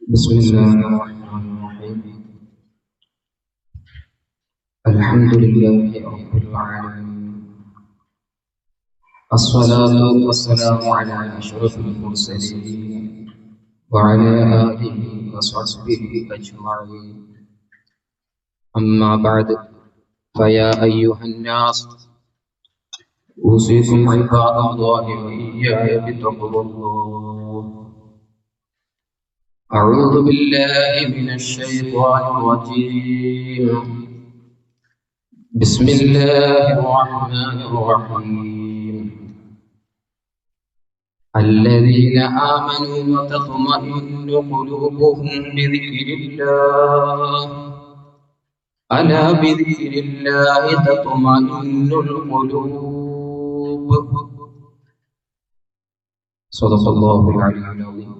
بسم الله الرحمن الرحيم. الحمد لله رب العالمين، الصلاة والسلام على أشرف المرسلين وعلى آله وصحبه أجمعين. أما بعد، فيا أيها الناس، أوصيكم عباد الله وإياي بتقوى الله. أعوذ بالله من الشيطان الرجيم. بسم الله الرحمن الرحيم. الذين آمنوا وتطمئن قلوبهم بذكر الله، ألا بذكر الله تطمئن القلوب. صدق الله العلي العظيم.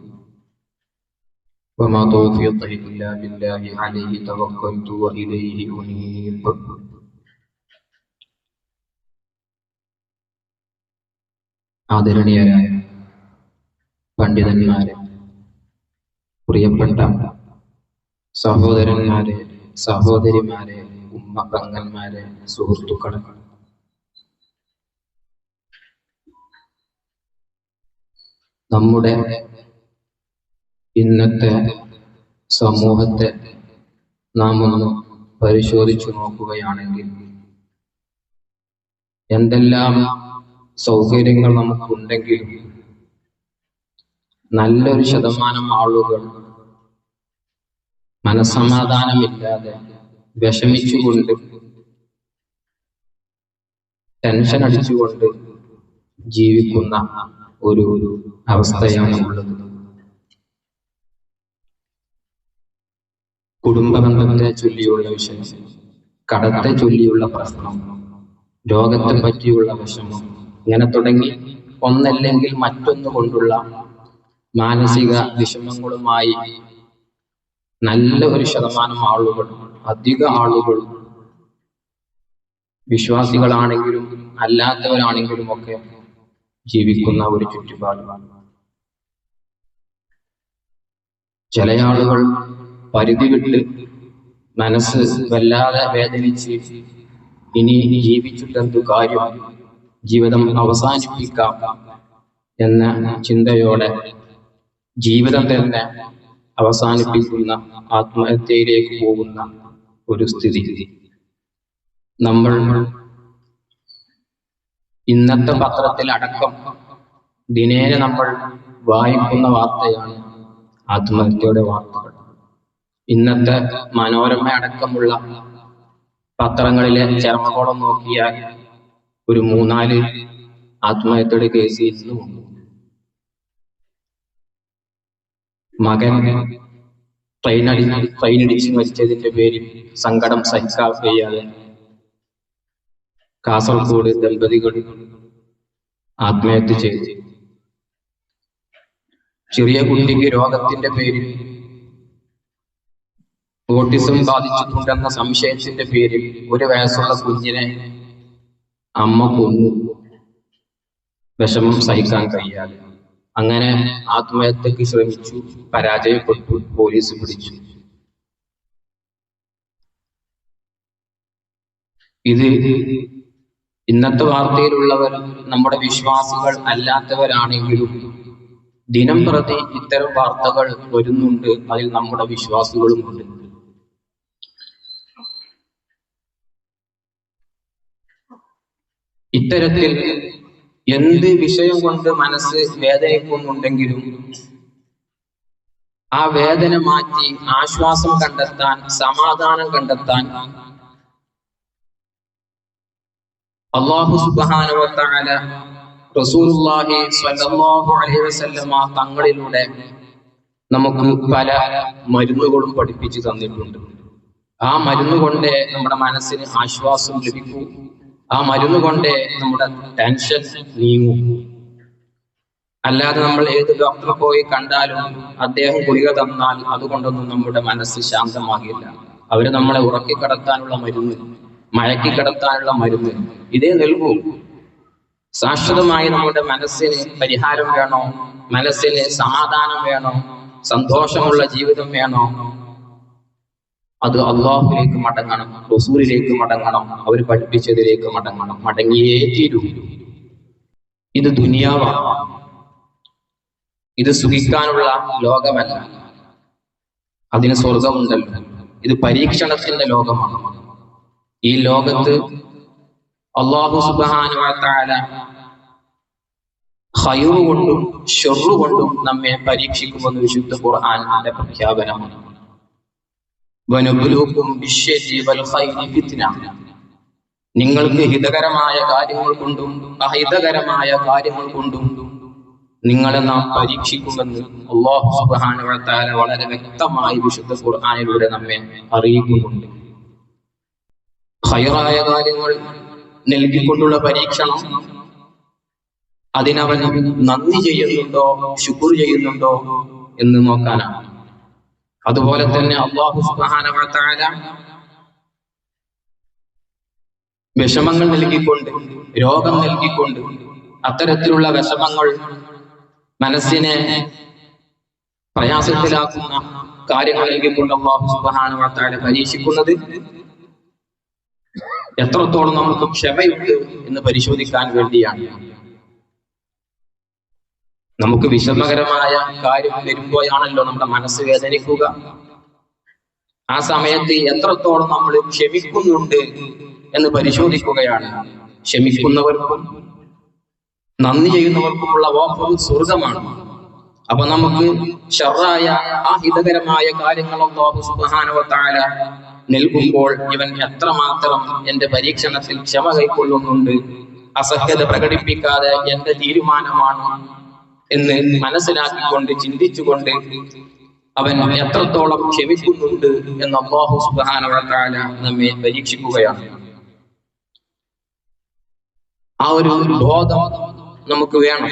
وما توفيقي إلا بالله عليه توكلت وإليه أنيب. ആദരണീയരായ പണ്ഡിതന്മാരെ, പ്രിയപ്പെട്ട സഹോദരന്മാരെ, സഹോദരിമാരെ, ഉമ്മ പെങ്ങന്മാരെ, സുഹൃത്തുക്കളെ, നമ്മുടെ ഇന്നത്തെ സമൂഹത്തെ നാം ഒന്ന് പരിശോധിച്ചു നോക്കുകയാണെങ്കിൽ എന്തെല്ലാം സൗകര്യങ്ങൾ നമുക്കുണ്ടെങ്കിലും നല്ലൊരു ശതമാനം ആളുകൾ മനസ്സമാധാനമില്ലാതെ വിഷമിച്ചുകൊണ്ട് ടെൻഷൻ അടിച്ചുകൊണ്ട് ജീവിക്കുന്ന ഒരു അവസ്ഥയാണ് ഉള്ളത്. കുടുംബബന്ധത്തെ ചൊല്ലിയുള്ള വിഷയം, കടത്തെ ചൊല്ലിയുള്ള പ്രശ്നം, രോഗത്തെ പറ്റിയുള്ള വിഷമം, ഇങ്ങനെ തുടങ്ങി ഒന്നല്ലെങ്കിൽ മറ്റൊന്നു കൊണ്ടുള്ള മാനസിക വിഷമങ്ങളുമായി നല്ല ഒരു ശതമാനം ആളുകൾ, അധിക ആളുകൾ, വിശ്വാസികളാണെങ്കിലും അല്ലാത്തവരാണെങ്കിലും ഒക്കെ ജീവിക്കുന്ന ഒരു ചുറ്റുപാടാണ്. ചില ആളുകൾ പരിധി വിട്ട് മനസ്സ് വല്ലാതെ വേദനിച്ച് ഇനി ജീവിച്ചിട്ടെന്തു കാര്യം, ജീവിതം അവസാനിപ്പിക്കാം എന്ന ചിന്തയോടെ ജീവിതം തന്നെ അവസാനിപ്പിക്കുന്ന ആത്മഹത്യയിലേക്ക് പോകുന്ന ഒരു സ്ഥിതി നമ്മൾ ഇന്നത്തെ പത്രത്തിൽ അടക്കം ദിനേന നമ്മൾ വായിക്കുന്ന വാർത്തയാണ് ആത്മഹത്യയുടെ വാർത്തകൾ. ഇന്നത്തെ മനോരമ അടക്കമുള്ള പത്രങ്ങളിലെ ചർമ്മകോളം നോക്കിയാൽ ഒരു 3-4 ആത്മഹത്യയുടെ കേസ് ഇന്നുമുണ്ട്. മകൻ ട്രെയിനിടിച്ച് മരിച്ചതിന്റെ പേരിൽ സങ്കടം സഹിക്കാൻ കഴിയാതെ കാസർഗോഡ് ദമ്പതികൾ ആത്മഹത്യ ചെയ്തു. ചെറിയ കുട്ടിക്ക് രോഗത്തിന്റെ പേരിൽ, ഓട്ടിസം ബാധിച്ചിട്ടുണ്ടെന്ന സംശയത്തിന്റെ പേരിൽ 1 വയസ്സുള്ള കുഞ്ഞിനെ അമ്മ കൊന്നു, വിഷമം സഹിക്കാൻ കഴിയാതെ. അങ്ങനെ ആത്മഹത്യക്ക് ശ്രമിച്ചു, പരാജയപ്പെട്ടു, പോലീസ് പിടിച്ചു. ഇത് ഇന്നത്തെ വാർത്തയിലുള്ളവർ നമ്മുടെ വിശ്വാസികൾ അല്ലാത്തവരാണെങ്കിലും ദിനം പ്രതി ഇത്തരം വാർത്തകൾ വരുന്നുണ്ട്. അതിൽ നമ്മുടെ വിശ്വാസികളുമുണ്ട്. ഇത്തരത്തിൽ എന്ത് വിഷയം കൊണ്ട് മനസ്സ് വേദനിക്കുന്നുണ്ടെങ്കിലും ആ വേദന മാറ്റി ആശ്വാസം കണ്ടെത്താൻ, സമാധാനം കണ്ടെത്താൻ അല്ലാഹു സുബ്ഹാനഹു വ തആല റസൂലുള്ളാഹി സ്വല്ലല്ലാഹു അലൈഹി വസല്ലമ തങ്ങളിലൂടെ നമുക്ക് പല മരുന്നുകളും പഠിപ്പിച്ചു തന്നിട്ടുണ്ട്. ആ മരുന്ന് കൊണ്ടേ നമ്മുടെ മനസ്സിന് ആശ്വാസം ലഭിക്കൂ. ആ മരുന്ന് കൊണ്ടേ നമ്മുടെ ടെൻഷൻ നീങ്ങൂ. അല്ലാതെ നമ്മൾ ഏത് ഡോക്ടറെ പോയി കണ്ടാലും അദ്ദേഹം ഗുളിക തന്നാൽ അതുകൊണ്ടൊന്നും നമ്മുടെ മനസ്സ് ശാന്തമാകില്ല. അവര് നമ്മളെ ഉറക്കിക്കിടത്താനുള്ള മരുന്ന്, മയക്കിക്കിടത്താനുള്ള മരുന്ന് ഇതേ നൽകൂ. ശാശ്വതമായി നമ്മുടെ മനസ്സിന് പരിഹാരം വേണോ, മനസ്സിന് സമാധാനം വേണോ, സന്തോഷമുള്ള ജീവിതം വേണോ, അത് അള്ളാഹുലേക്ക് മടങ്ങണം, റസൂലിലേക്ക് മടങ്ങണം, അവർ പഠിപ്പിച്ചതിലേക്ക് മടങ്ങണം. മടങ്ങിയേ തീരൂ. ഇത് ദുനിയാവാണ്, ഇത് സുഖിക്കാനുള്ള ലോകമല്ല. അതിന് സ്വർഗമുണ്ടല്ലോ. ഇത് പരീക്ഷണത്തിന്റെ ലോകമാണ്. ഈ ലോകത്ത് അല്ലാഹു സുബ്ഹാനഹു വ തആല ഖൈറു കൊണ്ടും ശർറു കൊണ്ടും നമ്മെ പരീക്ഷിക്കുമെന്ന് വിശുദ്ധ ഖുർആനിന്റെ പ്രഖ്യാപനമാണ്. വനബ്ലുഉകും ബിശ്ശർരി വൽ ഖൈരി ഫിത്ന. നിങ്ങൾക്ക് ഹിതകരമായ കാര്യങ്ങൾ കൊണ്ടും അഹിതകരമായ കാര്യങ്ങൾ കൊണ്ടും നിങ്ങളെ നാം പരീക്ഷിക്കുമെന്ന് അല്ലാഹു സുബ്ഹാനഹു വ തആല വളരെ വ്യക്തമായി വിശുദ്ധ ഖുർആനിലൂടെ നമ്മെ അറിയിക്കുന്നുണ്ട്. ഖൈറായ കാര്യങ്ങൾ നൽകിക്കൊണ്ടുള്ള പരീക്ഷണം, അതിനവൻ നന്ദി ചെയ്യുന്നുണ്ടോ ശുക്ർ ചെയ്യുന്നുണ്ടോ എന്ന് നോക്കാനാണ്. അതുപോലെ തന്നെ അല്ലാഹു സുബ്ഹാനഹു വ തആല വിഷമങ്ങൾ നൽകിക്കൊണ്ട്, രോഗം നൽകിക്കൊണ്ട്, അത്തരത്തിലുള്ള വിഷമങ്ങൾ മനസ്സിനെ പ്രയാസത്തിലാക്കുന്ന കാര്യങ്ങൾ നൽകിക്കൊണ്ട് അല്ലാഹു സുബ്ഹാനഹു വ തആല പരീക്ഷിക്കുന്നത് എത്രത്തോളം നമുക്ക് ക്ഷമയുണ്ട് എന്ന് പരിശോധിക്കാൻ വേണ്ടിയാണ്. നമുക്ക് വിഷമകരമായ കാര്യം വരുമ്പോഴാണല്ലോ നമ്മുടെ മനസ്സ് വേദനിക്കുക. ആ സമയത്ത് എത്രത്തോളം നമ്മൾ ക്ഷമിക്കുന്നുണ്ട് എന്ന് പരിശോധിക്കുകയാണ്. ക്ഷമിക്കുന്നവർക്കും നന്ദി ചെയ്യുന്നവർക്കുമുള്ള ഓഫർ സ്വർഗമാണ്. അപ്പൊ നമുക്ക് ശർറായ അഹിതകരമായ കാര്യങ്ങൾ അല്ലാഹു സുബ്ഹാനഹു വ തആല നൽകുമ്പോൾ ഇവൻ എത്രമാത്രം എന്റെ പരീക്ഷണത്തിൽ ക്ഷമ കൈക്കൊള്ളുന്നുണ്ട്, അസഹ്യത പ്രകടിപ്പിക്കാതെ എന്റെ തീരുമാനമാണ് എന്ന് മനസ്സിലാക്കിക്കൊണ്ട് ചിന്തിച്ചുകൊണ്ട് അവൻ എത്രത്തോളം ക്ഷമിക്കുന്നുണ്ട് എന്ന് അല്ലാഹു സുബ്ഹാനഹു വ തആല നമ്മെ പരീക്ഷിക്കുകയാണ്. ആ ഒരു ബോധം നമുക്ക് വേണം.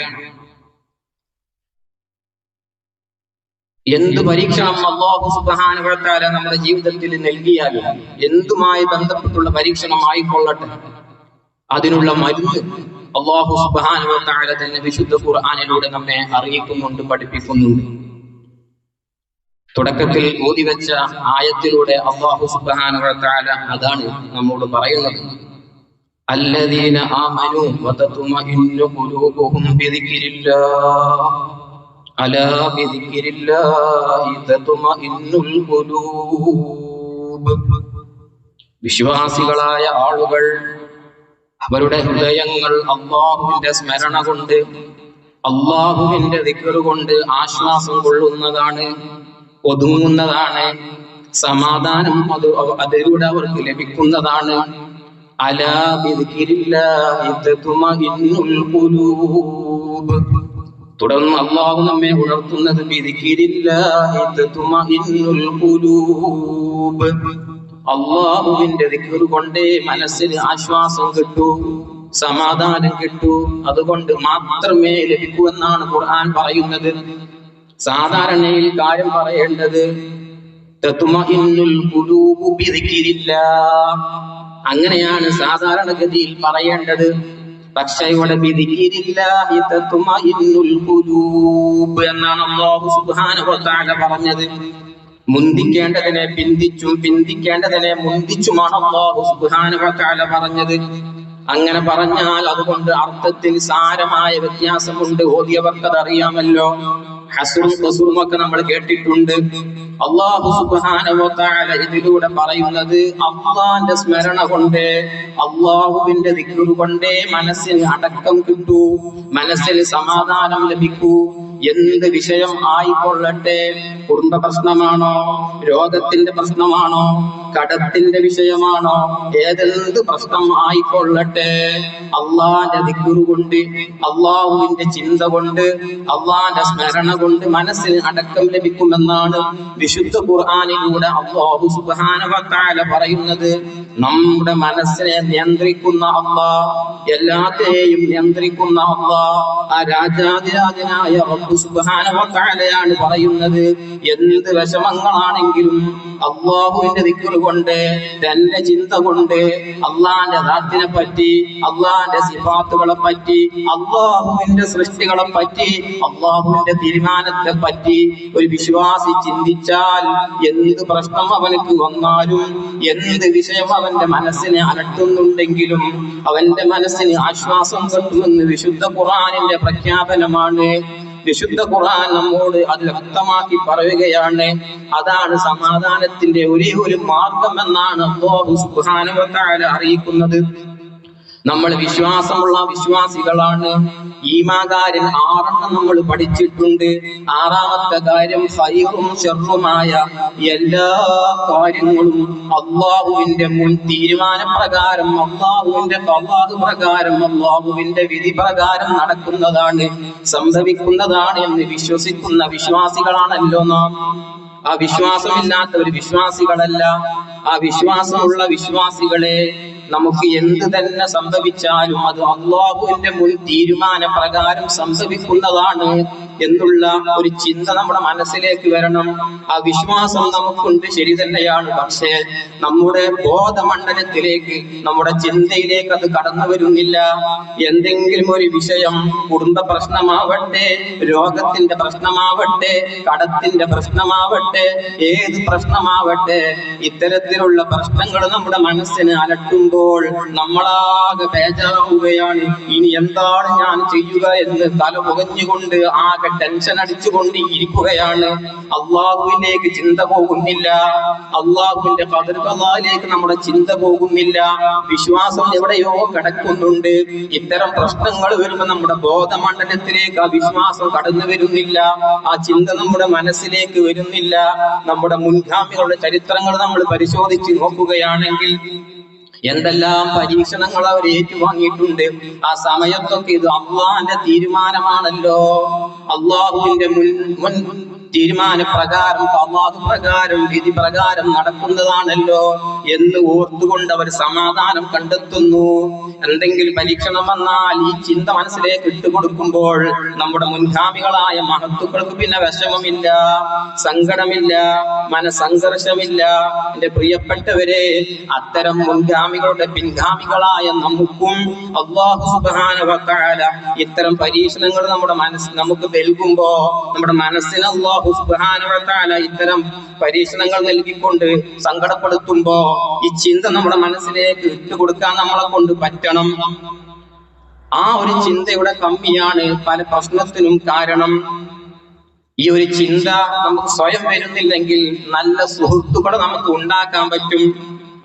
എന്ത് പരീക്ഷണം അല്ലാഹു സുബ്ഹാനഹു വ തആല നമ്മുടെ ജീവിതത്തിൽ നൽകിയാലും, എന്തുമായി ബന്ധപ്പെട്ടുള്ള പരീക്ഷണം ആയിക്കൊള്ളട്ടെ, അതിനുള്ള മരുന്ന് അല്ലാഹു സുബ്ഹാനഹു വ തആല തന്നെ വിശുദ്ധ ഖുർആനിലൂടെ നമ്മെ അറിയിക്കുന്നുണ്ട്, പഠിപ്പിക്കുന്നുണ്ട്. തുടക്കത്തിൽ ഓതിവെച്ച ആയത്തിലൂടെ അല്ലാഹു സുബ്ഹാനഹു വ തആല അതാണ് നമ്മോട് പറയുന്നത്. الذين آمنوا وتطمئن قلوبهم بذكر الله ألا بذكر الله تطمئن القلوب. വിശ്വാസികളായ ആളുകൾ അവരുടെ ഹൃദയങ്ങൾ അല്ലാഹുവിന്റെ സ്മരണ കൊണ്ട്, അല്ലാഹുവിന്റെ ദിക്ർ കൊണ്ട് ആശ്വാസം കൊള്ളുന്നതാണ്, ഒതുങ്ങുന്നതാണ്, സമാധാനം അതിലൂടെ അവർക്ക് ലഭിക്കുന്നതാണ്. അലാ ബിദിക്രില്ലാഹി തത്മഇന്നുൽ ഖുലൂബ്. തുടർന്ന് അല്ലാഹു നമ്മെ ഉണർത്തുന്നത് ബിദിക്രില്ലാഹി തത്മഇന്നുൽ ഖുലൂബ്. അല്ലാഹുവിന്റെ ദിക്ർ കൊണ്ട് മനസ്സിന് ആശ്വാസം കിട്ടൂ, സമാധാനം കിട്ടൂ. അതുകൊണ്ട് മാത്രമേ ലഭിക്കൂ എന്നാണ് ഖുർആൻ പറയുന്നത്. സാധാരണയിൽ കാര്യം പറയേണ്ടത് തത്മഇന്നുൽ ഖുലൂബ് ബിദിക്രില്ലാഹ്, അങ്ങനെയാണ് സാധാരണഗതിയിൽ പറയേണ്ടത്. പക്ഷേ ഇവിടെ ബിദിക്രില്ലാഹി തത്മഇന്നുൽ ഖുലൂബ് എന്നാണ് അല്ലാഹു സുബ്ഹാനഹു വ തആല പറഞ്ഞത്. മുന്തിക്കേണ്ടതിനെ പിന്തിച്ചും പിന്തിക്കേണ്ടതിനെ മുന്തിച്ചുമാണ് അല്ലാഹു സുബ്ഹാനഹു വ തആല പറഞ്ഞത്. അങ്ങനെ പറഞ്ഞാൽ അതുകൊണ്ട് അർത്ഥത്തിൽ സാരമായ വ്യത്യാസമുണ്ട്. ഓതിയവർക്കത് അറിയാമല്ലോ. ഹസ്റും ഖസ്റും ഒക്കെ നമ്മൾ കേട്ടിട്ടുണ്ട്. അല്ലാഹു സുബ്ഹാനഹു വ തആല ഇതിലൂടെ പറയുന്നത് അല്ലാഹുവിന്റെ സ്മരണ കൊണ്ട്, അല്ലാഹുവിന്റെ ദിക്ർ കൊണ്ട് മനസ്സിന് അടക്കം കിട്ടൂ, മനസ്സിന് സമാധാനം ലഭിക്കൂ. എന്ത് വിഷയം ആയിക്കൊള്ളട്ടെ, കുടുംബ പ്രശ്നമാണോ, രോഗത്തിന്റെ പ്രശ്നമാണോ, കടത്തിന്റെ വിഷയമാണോ, ഏതെന്ത് പ്രശ്നം ആയിക്കൊള്ളട്ടെ, അല്ലാഹുവിന്റെ ദിക്ർ കൊണ്ട്, അല്ലാഹുവിന്റെ ചിന്ത കൊണ്ട്, അല്ലാഹുവിന്റെ സ്മരണ കൊണ്ട് മനസ്സിന് അടക്കം ലഭിക്കുമെന്നാണ് വിശുദ്ധ ഖുർആനിലൂടെ അല്ലാഹു സുബ്ഹാനഹു വ തആല പറയുന്നത്. നമ്മുടെ മനസ്സിനെ നിയന്ത്രിക്കുന്ന അല്ലാഹ്, എല്ലാത്തെയും നിയന്ത്രിക്കുന്ന അല്ലാഹ്, ആ രാജാതിരാജനായ റബ്ബ് സുബ്ഹാനഹു വ തആലയാണ് പറയുന്നത്. എന്ത് വിഷമങ്ങളാണെങ്കിലും അല്ലാഹുവിന്റെ ദിക്ർ കൊണ്ട്, തന്റെ ചിന്ത കൊണ്ട് അള്ളാന്റെ ദാത്തിനെ പറ്റി, അള്ളാന്റെ സിഫാത്തുകളെ പറ്റി, അള്ളാഹുവിന്റെ സൃഷ്ടികളെ പറ്റി, അള്ളാഹുവിന്റെ തീരുമാനത്തെ പറ്റി ഒരു വിശ്വാസി ചിന്തിച്ചാൽ എന്ത് പ്രശ്നം അവനക്ക് വന്നാലും, എന്ത് വിഷയം അവന്റെ മനസ്സിനെ അലട്ടുന്നുണ്ടെങ്കിലും അവന്റെ മനസ്സിന് ആശ്വാസം കിട്ടുമെന്ന് വിശുദ്ധ ഖുർആനിന്റെ പ്രഖ്യാപനമാണ്. വിശുദ്ധ ഖുർആൻ നമ്മോട് അത് വ്യക്തമാക്കി പറയുകയാണ്. അതാണ് സമാധാനത്തിന്റെ ഒരേ ഒരു മാർഗം എന്നാണ് അല്ലാഹു സുബ്ഹാനഹു വ തആല അറിയിക്കുന്നത്. നമ്മൾ വിശ്വാസമുള്ള വിശ്വാസികളാണ്. ഈമാകാരൻ 6 നമ്മൾ പഠിച്ചിട്ടുണ്ട്. 6ാമത്തെ കാര്യം ഖൈറും ശർറുമായ എല്ലാ കാര്യങ്ങളും അല്ലാഹുവിന്റെ മുൻ തീരുമാനപ്രകാരം, അല്ലാഹുവിന്റെ ഖദാ പ്രകാരം, അല്ലാഹുവിന്റെ വിധി പ്രകാരം നടക്കുന്നതാണ്, സംഭവിക്കുന്നതാണ് എന്ന് വിശ്വസിക്കുന്ന വിശ്വാസികളാണല്ലോ നാം. ആ വിശ്വാസമില്ലാത്തവർ വിശ്വാസികളല്ല. ആ വിശ്വാസമുള്ള വിശ്വാസികളെ നമുക്ക് എന്ത് തന്നെ സംഭവിച്ചാലും അത് അല്ലാഹുവിന്റെ മുൻ തീരുമാന പ്രകാരം സംഭവിക്കുന്നതാണ് എന്നുള്ള ഒരു ചിന്ത നമ്മുടെ മനസ്സിലേക്ക് വരണം. ആ വിശ്വാസം നമുക്കുണ്ട്, ശരി തന്നെയാണ്. പക്ഷേ നമ്മുടെ ബോധമണ്ഡലത്തിലേക്ക്, നമ്മുടെ ചിന്തയിലേക്ക് അത് കടന്നു വരുന്നില്ല. എന്തെങ്കിലും ഒരു വിഷയം, കുടുംബ പ്രശ്നമാവട്ടെ, രോഗത്തിന്റെ പ്രശ്നമാവട്ടെ, കടത്തിന്റെ പ്രശ്നമാവട്ടെ, ഏത് പ്രശ്നമാവട്ടെ, ഇത്തരത്തിലുള്ള പ്രശ്നങ്ങൾ നമ്മുടെ മനസ്സിനെ അലട്ടുമ്പോൾ നമ്മളാകെ ബേജാറാവുകയാണ്. ഇനി എന്താണ് ഞാൻ ചെയ്യുക എന്ന് തല പുകഞ്ഞുകൊണ്ട് ആകെ ടെൻഷൻ അടിച്ചുകൊണ്ട് ഇരിക്കുകയാണ്. അള്ളാഹുവിലേക്ക് ചിന്ത പോകുന്നില്ല, അള്ളാഹുവിന്റെ ഖദർ ഖദായിലേക്ക് നമ്മുടെ ചിന്ത പോകുന്നില്ല. വിശ്വാസം എവിടെയോ കിടക്കുന്നുണ്ട്. ഇത്തരം പ്രശ്നങ്ങൾ വരുമ്പോൾ നമ്മുടെ ബോധമണ്ഡലത്തിലേക്ക് ആ വിശ്വാസം കടന്നു വരുന്നില്ല, ആ ചിന്ത നമ്മുടെ മനസ്സിലേക്ക് വരുന്നില്ല. നമ്മുടെ മുൻഗാമികളുടെ ചരിത്രങ്ങൾ നമ്മൾ പരിശോധിച്ച് നോക്കുകയാണെങ്കിൽ എന്തെല്ലാം പരീക്ഷണങ്ങൾ അവർ ഏറ്റുവാങ്ങിയിട്ടുണ്ട്. ആ സമയത്തൊക്കെ ഇത് അള്ളാന്റെ തീരുമാനമാണല്ലോ, അള്ളാഹുവിന്റെ മുൻ തീരുമാനപ്രകാരം, അല്ലാഹു പ്രകാരം, വിധി പ്രകാരം നടക്കുന്നതാണല്ലോ എന്ന് ഓർത്തുകൊണ്ട് അവർ സമാധാനം കണ്ടെത്തുന്നു. എന്തെങ്കിലും പരീക്ഷണം വന്നാൽ ഈ ചിന്ത മനസ്സിലേക്ക് ഇട്ടുകൊടുക്കുമ്പോൾ നമ്മുടെ മുൻഗാമികളായ മഹത്തുക്കൾക്ക് പിന്നെ വിഷമമില്ല, സങ്കടമില്ല, മനസ്സംഘർഷമില്ല. എന്റെ പ്രിയപ്പെട്ടവരെ, അത്തരം മുൻഗാമികളുടെ പിൻഗാമികളായ നമുക്കും അല്ലാഹു സുബ്ഹാനഹു വ തആല ഇത്തരം പരീക്ഷണങ്ങൾ നമുക്ക് നൽകുമ്പോ നമ്മുടെ മനസ്സിന് അല്ലാഹു സുബ്ഹാനഹു വ തആല ഇത്തരം പരീക്ഷണങ്ങൾ നൽകിക്കൊണ്ട് സങ്കടപ്പെടുത്തുമ്പോ ഈ ചിന്ത നമ്മുടെ മനസ്സിലേക്ക് ഇട്ടുകൊടുക്കാൻ നമ്മളെ കൊണ്ട് പറ്റണം. ആ ഒരു ചിന്തയുടെ കമ്മിയാണ് പല പ്രശ്നത്തിനും കാരണം. ഈ ഒരു ചിന്ത നമുക്ക് സ്വയം വരുന്നില്ലെങ്കിൽ നല്ല സുഹൃത്തുക്കളെ നമുക്ക് ഉണ്ടാക്കാൻ പറ്റും.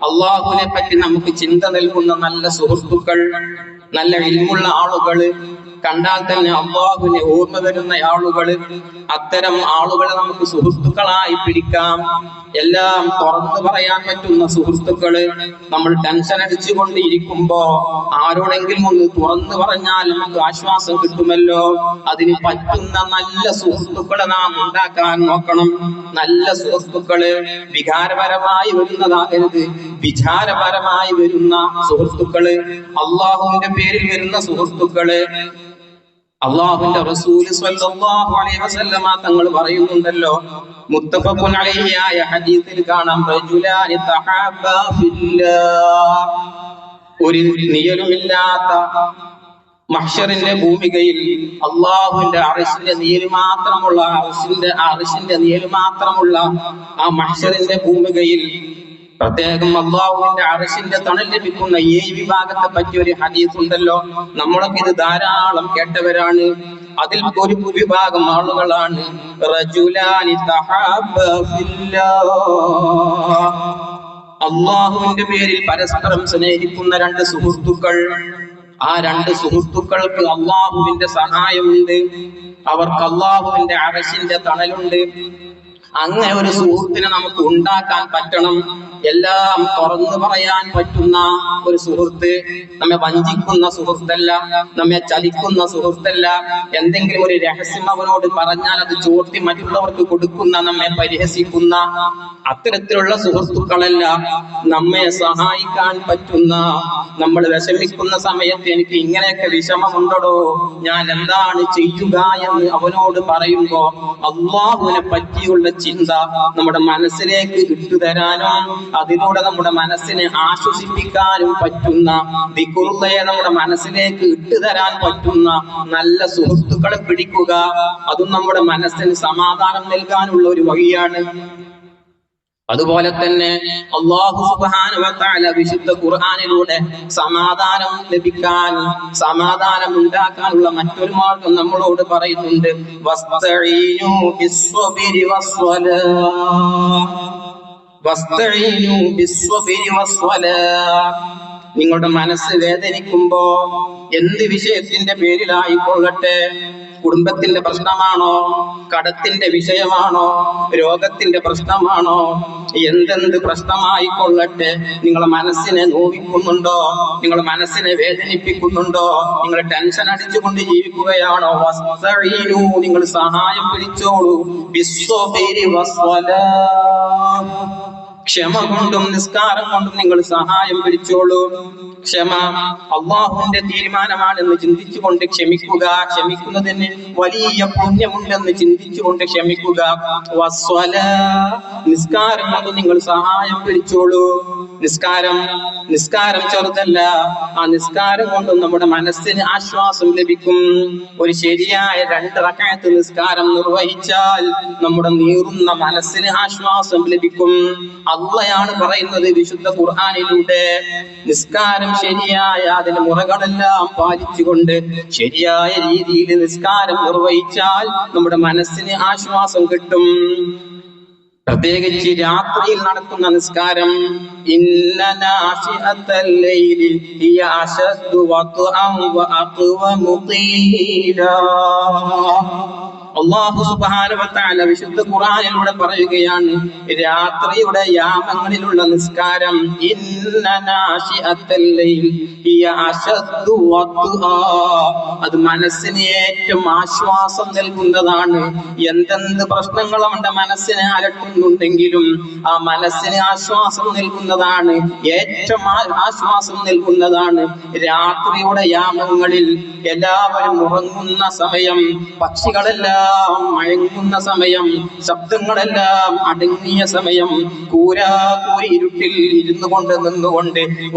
അള്ളാഹുവിനെ പറ്റി നമുക്ക് ചിന്ത നൽകുന്ന നല്ല സുഹൃത്തുക്കൾ, നല്ല ഇൽമുള്ള ആളുകള്, കണ്ടാൽ തന്നെ അല്ലാഹുവിനെ ഓർമ്മ വരുന്ന ആളുകള്, അത്തരം ആളുകളെ നമുക്ക് സുഹൃത്തുക്കളായി പിടിക്കാം. എല്ലാം തുറന്നു പറയാൻ പറ്റുന്ന സുഹൃത്തുക്കള്. നമ്മൾ ടെൻഷൻ അടിച്ചുകൊണ്ടിരിക്കുമ്പോ ആരോടെങ്കിലും ഒന്ന് തുറന്നു പറഞ്ഞാൽ നമുക്ക് ആശ്വാസം കിട്ടുമല്ലോ. അതിന് പറ്റുന്ന നല്ല സുഹൃത്തുക്കളെ നാം ഉണ്ടാക്കാൻ നോക്കണം. നല്ല സുഹൃത്തുക്കള് വികാരപരമായി വരുന്നതാകരുത്, വിചാരപരമായി വരുന്ന സുഹൃത്തുക്കള്, അള്ളാഹുവിന്റെ പേരിൽ വരുന്ന സുഹൃത്തുക്കള്. അള്ളാഹുവിന്റെ റസൂൽ സ്വല്ലല്ലാഹു അലൈഹി വസല്ലമ തങ്ങൾ പറയുന്നുണ്ടല്ലോ, മുത്തഫഖുൻ അലൈഹി ആയ ഹദീസിൽ കാണാം, റജുലാനി തഹബ്ബാ ഫില്ലാഹ്, ഒരു നിയലുമില്ലാത്ത മഹ്ശറിന്റെ ഭൂമികയിൽ അള്ളാഹുവിന്റെ അർശിന്റെ നിഴൽ മാത്രമുള്ള, അർശിന്റെ നിഴൽ മാത്രമുള്ള ആ മഹ്ശറിന്റെ ഭൂമികയിൽ പ്രത്യേകം അല്ലാഹുവിന്റെ അർശിന്റെ തണൽ ലഭിക്കുന്ന 7 വിഭാഗത്തെ പറ്റി ഒരു ഹദീസ് ഉണ്ടല്ലോ. നമ്മളൊക്കെ ഇത് ധാരാളം കേട്ടവരാണ്. അതിൽ ഒരു വിഭാഗം ആളുകളാണ് റജുലാനി തഹബ്ബാ ഫില്ലാഹ്, അല്ലാഹുവിന്റെ പേരിൽ പരസ്പരം സ്നേഹിക്കുന്ന 2 സുഹൃത്തുക്കൾ. ആ 2 സുഹൃത്തുക്കൾക്ക് അല്ലാഹുവിന്റെ സഹായമുണ്ട്, അവർക്ക് അല്ലാഹുവിന്റെ അർശിന്റെ തണലുണ്ട്. അങ്ങനെ ഒരു സുഹൃത്തിനെ നമുക്ക് ഉണ്ടാക്കാൻ പറ്റണം. എല്ലാം തുറന്നു പറയാൻ പറ്റുന്ന ഒരു സുഹൃത്ത്, നമ്മെ വഞ്ചിക്കുന്ന സുഹൃത്തല്ല, നമ്മെ ചതിക്കുന്ന സുഹൃത്തല്ല. എന്തെങ്കിലും ഒരു രഹസ്യം അവനോട് പറഞ്ഞാൽ അത് ചോർത്തി മറ്റുള്ളവർക്ക് കൊടുക്കുന്ന, നമ്മെ പരിഹസിക്കുന്ന അത്തരത്തിലുള്ള സുഹൃത്തുക്കളല്ല. നമ്മെ സഹായിക്കാൻ പറ്റുന്ന, നമ്മൾ വിഷമിക്കുന്ന സമയത്ത് എനിക്ക് ഇങ്ങനെയൊക്കെ വിഷമമുണ്ടോ, ഞാൻ എന്താണ് ചെയ്യുക എന്ന് അവനോട് പറയുമ്പോ അല്ലാഹുവിനെ പറ്റിയുള്ള ചിന്ത നമ്മുടെ മനസ്സിലേക്ക് ഇട്ടുതരാനും അതിലൂടെ നമ്മുടെ മനസ്സിനെ ആശ്വസിപ്പിക്കാനും പറ്റുന്ന ദിക്റുള്ളയെ നമ്മുടെ മനസ്സിലേക്ക് ഇട്ടുതരാൻ പറ്റുന്ന നല്ല സുഹൃത്തുക്കളെ പിടിക്കുക. അതും നമ്മുടെ മനസ്സിന് സമാധാനം നൽകാനുള്ള ഒരു വഴിയാണ്. അതുപോലെ തന്നെ അല്ലാഹു സുബ്ഹാനഹു വ തആല വിശുദ്ധ ഖുർആനിലൂടെ സമാധാനം ലഭിക്കാൻ, സമാധാനം ഉണ്ടാക്കാനുള്ള മറ്റൊരു മാർഗം നമ്മളോട് പറയുന്നുണ്ട്. വസ്തഈനു ബിസ്സബ്രി വസ്സലാ. നിങ്ങളുടെ മനസ്സ് വേദനിക്കുമ്പോ എന്ത് വിഷയത്തിന്റെ പേരിലായിക്കൊള്ളട്ടെ, കുടുംബത്തിന്റെ പ്രശ്നമാണോ, കടത്തിന്റെ വിഷയമാണോ, രോഗത്തിന്റെ പ്രശ്നമാണോ, എന്തെന്ത് പ്രശ്നമായിക്കൊള്ളട്ടെ, നിങ്ങളെ മനസ്സിനെ നോവിക്കുന്നുണ്ടോ, നിങ്ങളെ മനസ്സിനെ വേദനിപ്പിക്കുന്നുണ്ടോ, നിങ്ങൾ ടെൻഷൻ അടിച്ചുകൊണ്ട് ജീവിക്കുകയാണോ, വസ്തഈനു, നിങ്ങൾ സഹായം പിടിച്ചോളൂ, ബിസ്സബ്രി വസ്സലാ, ക്ഷമ കൊണ്ടും നിസ്കാരം കൊണ്ടും നിങ്ങൾ സഹായം പിടിച്ചോളൂ. ക്ഷമ അള്ളാഹുവിന്റെ തീരുമാനമാണെന്ന് ചിന്തിച്ചുകൊണ്ട് ക്ഷമിക്കുക. ക്ഷമിക്കുന്നതിന് വലിയ പുണ്യമുണ്ടെന്ന് ചിന്തിച്ചുകൊണ്ട് ക്ഷമിക്കുക. നിസ്കാരം കൊണ്ട് നിങ്ങൾ സഹായം പിടിച്ചോളൂ. നിസ്കാരം ചെറുതല്ല. ആ നിസ്കാരം കൊണ്ടും നമ്മുടെ മനസ്സിന് ആശ്വാസം ലഭിക്കും. ഒരു ശരിയായ 2 റക്അത്ത് നിസ്കാരം നിർവഹിച്ചാൽ നമ്മുടെ നീറുന്ന മനസ്സിന് ആശ്വാസം ലഭിക്കും. അള്ളയാണ് പറയുന്നത് വിശുദ്ധ ഖുർആനിലൂടെ, നിസ്കാരം ശരിയായ അതിന്റെ മുറകളെല്ലാം പാലിച്ചുകൊണ്ട് ശരിയായ രീതിയിൽ നിസ്കാരം നിർവഹിച്ചാൽ നമ്മുടെ മനസ്സിന് ആശ്വാസം കിട്ടും. പ്രത്യേകിച്ച് രാത്രിയിൽ നടക്കുന്ന നിസ്കാരം. ഇന്ന നാശിഅത്തൽ ലൈലി ഹിയ അശദ്ദു വത്അൻ വ അഖ്വമു ഖീലാ. അല്ലാഹു സുബ്ഹാനഹു വ തആല വിശുദ്ധ ഖുർആനിലൂടെ പറയുകയാണ്, രാത്രിയുടെ യാമങ്ങളിലുള്ള നിസ്കാരം. ഇന്ന നാശിഅത്തൽ ലൈൽ ഹിയ അശദ്ദു വത്ആ. അത് മനസ്സിന് ഏറ്റവും ആശ്വാസം നൽകുന്നതാണ്. എന്തെന്ത് പ്രശ്നങ്ങൾ അവന്റെ മനസ്സിനെ അലട്ടുന്നുണ്ടെങ്കിലും ആ മനസ്സിന് ആശ്വാസം നൽകുന്നതാണ്, ഏറ്റവും ആശ്വാസം നൽകുന്നതാണ്. രാത്രിയുടെ യാമങ്ങളിൽ എല്ലാവരും ഉറങ്ങുന്ന സമയം, പക്ഷികളെല്ലാം മയങ്ങുന്ന സമയം, ശബ്ദങ്ങളെല്ലാം അടങ്ങിയ സമയം, കൂരാകൂരി ഇരുട്ടിൽ നിന്നുകൊണ്ട്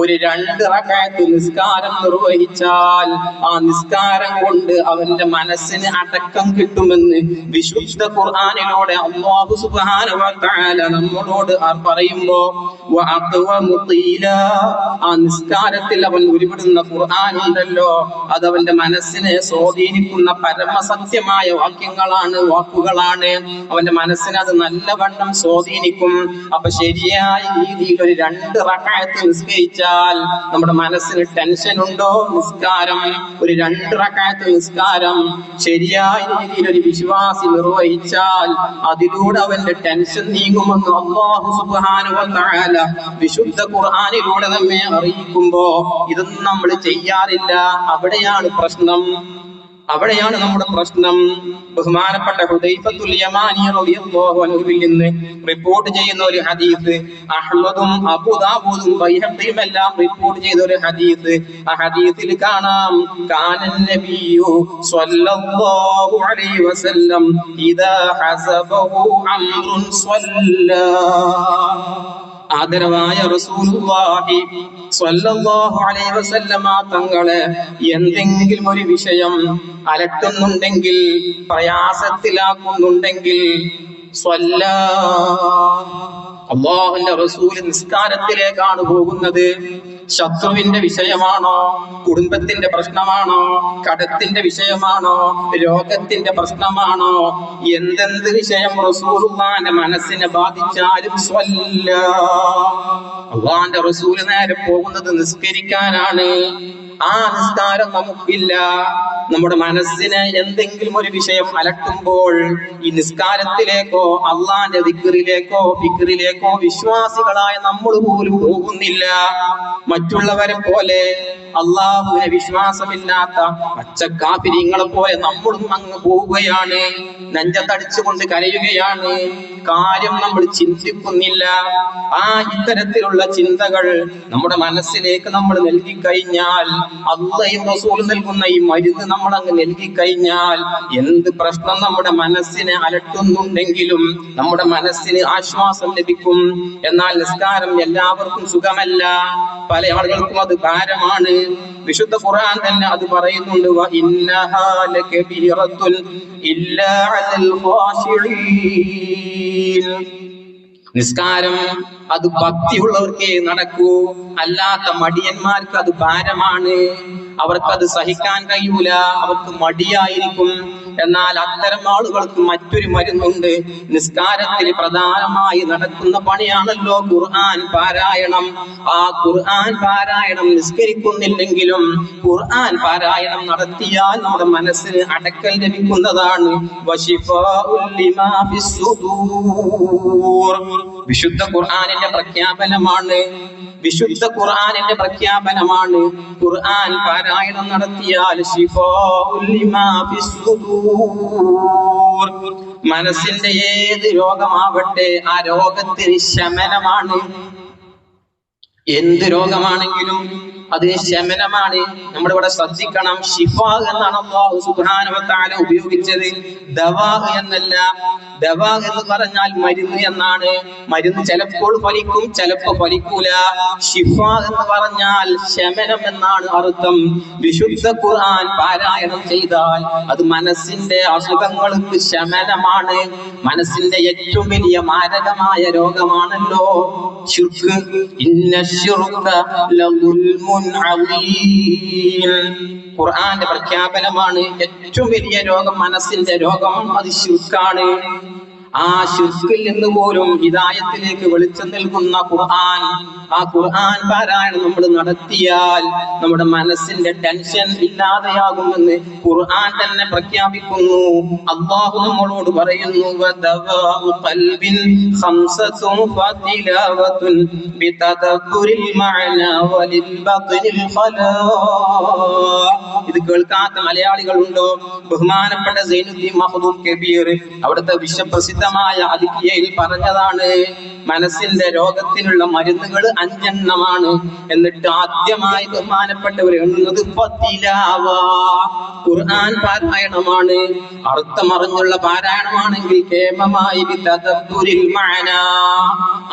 ഒരു 2 റക്അത്ത് നിസ്കാരം നിർവഹിച്ചാൽ ആ നിസ്കാരം കൊണ്ട് അവന്റെ മനസ്സിന് അടക്കം കിട്ടുമെന്ന് വിശുദ്ധ ഖുർആനിലൂടെ അല്ലാഹു സുബ്ഹാനഹു വ തആല നമ്മളോട് പറയുമ്പോ, ആ നിസ്കാരത്തിൽ അവൻ ഉരുവിടുന്ന ഖുർആൻ ഉണ്ടല്ലോ, അത് അവന്റെ മനസ്സിനെ സ്വാധീനിക്കുന്ന പരമസത്യമായ വാക്കുകളാണ്. അവന്റെ മനസ്സിനെ അത് നല്ലവണ്ണം സ്വാധീനിക്കും. അപ്പൊ ശരിയായ രീതിയിൽ ഒരു 2 റക്അത്ത് നിസ്കരിച്ചാൽ നമ്മുടെ മനസ്സിന് ടെൻഷൻ ഉണ്ടോ, നിസ്കാരം ഒരു 2 റക്അത്ത് നിസ്കാരം ശരിയായ രീതിയിൽ ഒരു വിശ്വാസി നിർവഹിച്ചാൽ അതിലൂടെ അവന്റെ ടെൻഷൻ നീങ്ങുമെന്ന് അല്ലാഹു സുബ്ഹാനഹു വ തആല വിശുദ്ധ ഖുർആനിലൂടെ നമ്മെ അറിയിക്കുമ്പോ ഇതൊന്നും നമ്മൾ ചെയ്യാറില്ല. അവിടെയാണ് നമ്മുടെ പ്രശ്നം. ബഹുമാനപ്പെട്ട ഹുദൈഫത്തുൽ യമാനി റളിയല്ലാഹു അൻഹുവിൽ നിന്ന് റിപ്പോർട്ട് ചെയ്യുന്ന ഒരു ഹദീസ്, അഹ്മദും അബൂദാവൂദും ബൈഹഖിയും എല്ലാം റിപ്പോർട്ട് ചെയ്ത ഒരു ഹദീസ്. ആ ഹദീസിൽ കാണാം, കാനൻ നബിയു സ്വല്ലല്ലാഹു അലൈഹി വസല്ലം ഇദാ ഹസബഹു അംറുൻ സ്വല്ലാ. ആദരവായ റസൂലുള്ളാഹി സ്വല്ലല്ലാഹു അലൈഹി വസല്ലമ തങ്ങളെ എന്തെങ്കിലും ഒരു വിഷയം അലട്ടുന്നുണ്ടെങ്കിൽ, പ്രയാസത്തിലാക്കുന്നുണ്ടെങ്കിൽ, സ്വല്ലാ, അല്ലാഹുവിന്റെ റസൂൽ നിസ്കാരത്തിലേക്കാണ് പോകുന്നത്. ശത്രുവിന്റെ വിഷയമാണോ, കുടുംബത്തിന്റെ പ്രശ്നമാണോ, കടത്തിന്റെ വിഷയമാണോ, രോഗത്തിന്റെ പ്രശ്നമാണോ, എന്തെന്ത് വിഷയം റസൂലുള്ളാഹിന്റെ മനസ്സിനെ ബാധിച്ചാലും സ്വല്ലാ, അല്ലാഹുവിന്റെ റസൂൽ നേരെ പോകുന്നത് നിസ്കരിക്കാനാണ്. ആ നിസ്കാരം നമുക്കില്ല. നമ്മുടെ മനസ്സിനെ എന്തെങ്കിലും ഒരു വിഷയം അലട്ടുമ്പോൾ ഈ നിസ്കാരത്തിലേക്കോ അള്ളാന്റെ ദിക്റിലേക്കോ ഫിക്റിലേക്കോ വിശ്വാസികളായ നമ്മൾ പോലും പോകുന്നില്ല. മറ്റുള്ളവരെ പോലെ അള്ളാഹുവിനെ വിശ്വാസമില്ലാത്ത പച്ചക്കാഫിരിങ്ങളെ പോലെ നമ്മളും അങ്ങ് പോവുകയാണ്, നെഞ്ചത്തടിച്ചുകൊണ്ട് കരയുകയാണ്. കാര്യം നമ്മൾ ചിന്തിക്കുന്നില്ല. ആ ഇത്തരത്തിലുള്ള ചിന്തകൾ നമ്മുടെ മനസ്സിലേക്ക് നമ്മൾ നൽകി കഴിഞ്ഞാൽ അള്ളയും റസൂലും നൽകുന്ന ഈ മരുന്ന് നമ്മൾ അങ്ങ് നൽകി കഴിഞ്ഞാൽ എന്ത് പ്രശ്നം നമ്മുടെ മനസ്സിനെ അലട്ടുന്നുണ്ടെങ്കിലും നമ്മുടെ മനസ്സിന് ആശ്വാസം ലഭിക്കും. എന്നാൽ നിസ്കാരം എല്ലാവർക്കും സുഖമല്ല, പല ആളുകൾക്കും അത് ഭാരമാണ്. വിശുദ്ധ ഖുർആൻ തന്നെ അത് പറയുന്നുണ്ട്, വഇന്നഹാ ലകബീറത്തുൻ ഇല്ലാ അലൽ ഖാശിഈൻ. നിസ്കാരം അത് ഭക്തിയുള്ളവർക്കേ നടക്കൂ, അല്ലാത്ത മടിയന്മാർക്ക് അത് ഭാരമാണ്, അവർക്കത് സഹിക്കാൻ കഴിയൂല, അവർക്ക് മടിയായിരിക്കും. എന്നാൽ അത്തരം ആളുകൾക്ക് മറ്റൊരു മരുന്നുണ്ട്. നിസ്കാരത്തിൽ പ്രധാനമായി നടക്കുന്ന പണിയാണല്ലോ ഖുർആൻ പാരായണം. ആ ഖുർആൻ പാരായണം നിസ്കരിക്കുന്നില്ലെങ്കിലും ഖുർആൻ പാരായണം നടത്തിയാൽ നമ്മുടെ മനസ്സിന് അടക്കൽ ലഭിക്കുന്നതാണ്. വിശുദ്ധ ഖുർആനിന്റെ പ്രഖ്യാപനമാണ്, വിശുദ്ധ ഖുർആനിന്റെ പ്രഖ്യാപനമാണ്. ഖുർആൻ പാരായണം നടത്തിയാൽ ശിഫാഉൽ ലിമാ ഫിസ്സുദൂർ, മനസ്സിന്റെ ഏത് രോഗമാവട്ടെ ആ രോഗത്തിന് ശമനമാണ്. എന്ത് രോഗമാണെങ്കിലും അതിന് ശമനമാണ്. നമ്മളിവിടെ ശ്രദ്ധിക്കണം, ഷിഫ എന്നാണ് അല്ലാഹു സുബ്ഹാനഹു വ തആല ഉപയോഗിച്ചത്, ദവാ എന്നല്ല. ദവാ എന്ന് പറഞ്ഞാൽ മരുന്ന് എന്നാണ്. മരുന്ന് ചിലപ്പോൾ ഫലിക്കും, ചിലപ്പോൾ ഫലിക്കൂല. ഷിഫ എന്ന് പറഞ്ഞാൽ ശമനം എന്നാണ് അർത്ഥം. വിശുദ്ധ ഖുർആൻ പാരായണം ചെയ്താൽ അത് മനസ്സിന്റെ അസുഖങ്ങൾക്ക് ശമനമാണ്. മനസ്സിന്റെ ഏറ്റവും വലിയ മാരകമായ രോഗമാണല്ലോ ശിർക്ക്. ഇന്ന ശിർക ലദുൽമുൻ അളീം. ഖുർആന്റെ പ്രഖ്യാപനമാണ്. ഏറ്റവും വലിയ രോഗം, മനസ്സിന്റെ രോഗം, അത് ശിർക്കാണ്. ആ ശിർക്കിൽ നിന്ന് പോലും ഹിദായത്തിലേക്ക് വെളിച്ചം നൽകുന്ന ഖുർആൻ, ആ ഖുർആൻ പാരായണം നമ്മൾ നടത്തിയാൽ നമ്മുടെ മനസ്സിന്റെ ടെൻഷൻ ഇല്ലാതെയാകുമെന്ന് ഖുർആൻ തന്നെ പ്രഖ്യാപിക്കുന്നു. അല്ലാഹു നമ്മളോട് പറയുന്നു, വദവാഉ ഖൽബിൻ ഖംസതുൻ ഫതിലാവതുൻ ബിതദബ്ബുരിൽ മഅനാ വലിൽ ബത്നിൽ ഖലാ. ഇത് കേൾക്കാത്ത മലയാളികളുണ്ടോ? ബഹുമാനപ്പെട്ട സൈനുദ്ദീൻ മഖ്ദൂം കബീർ അവിടുത്തെ വിശ്വപ്രസിദ്ധമായ അദിഖിയയിൽ പറഞ്ഞതാണ്, മനസ്സിന്റെ രോഗത്തിനുള്ള മരുന്നുകൾ 5 എണ്ണമാണ്. എന്നിട്ട് ആദ്യമായി ബഹുമാനപ്പെട്ടവർ എണ്ണുന്നത് ഫതിലാവ, ഖുർആൻ പാരായണമാണ്. അർത്ഥമറിഞ്ഞുള്ള പാരായണമാണെങ്കിൽ കേമമായി ബിതദബ്ബുരിൽ മഅനാ,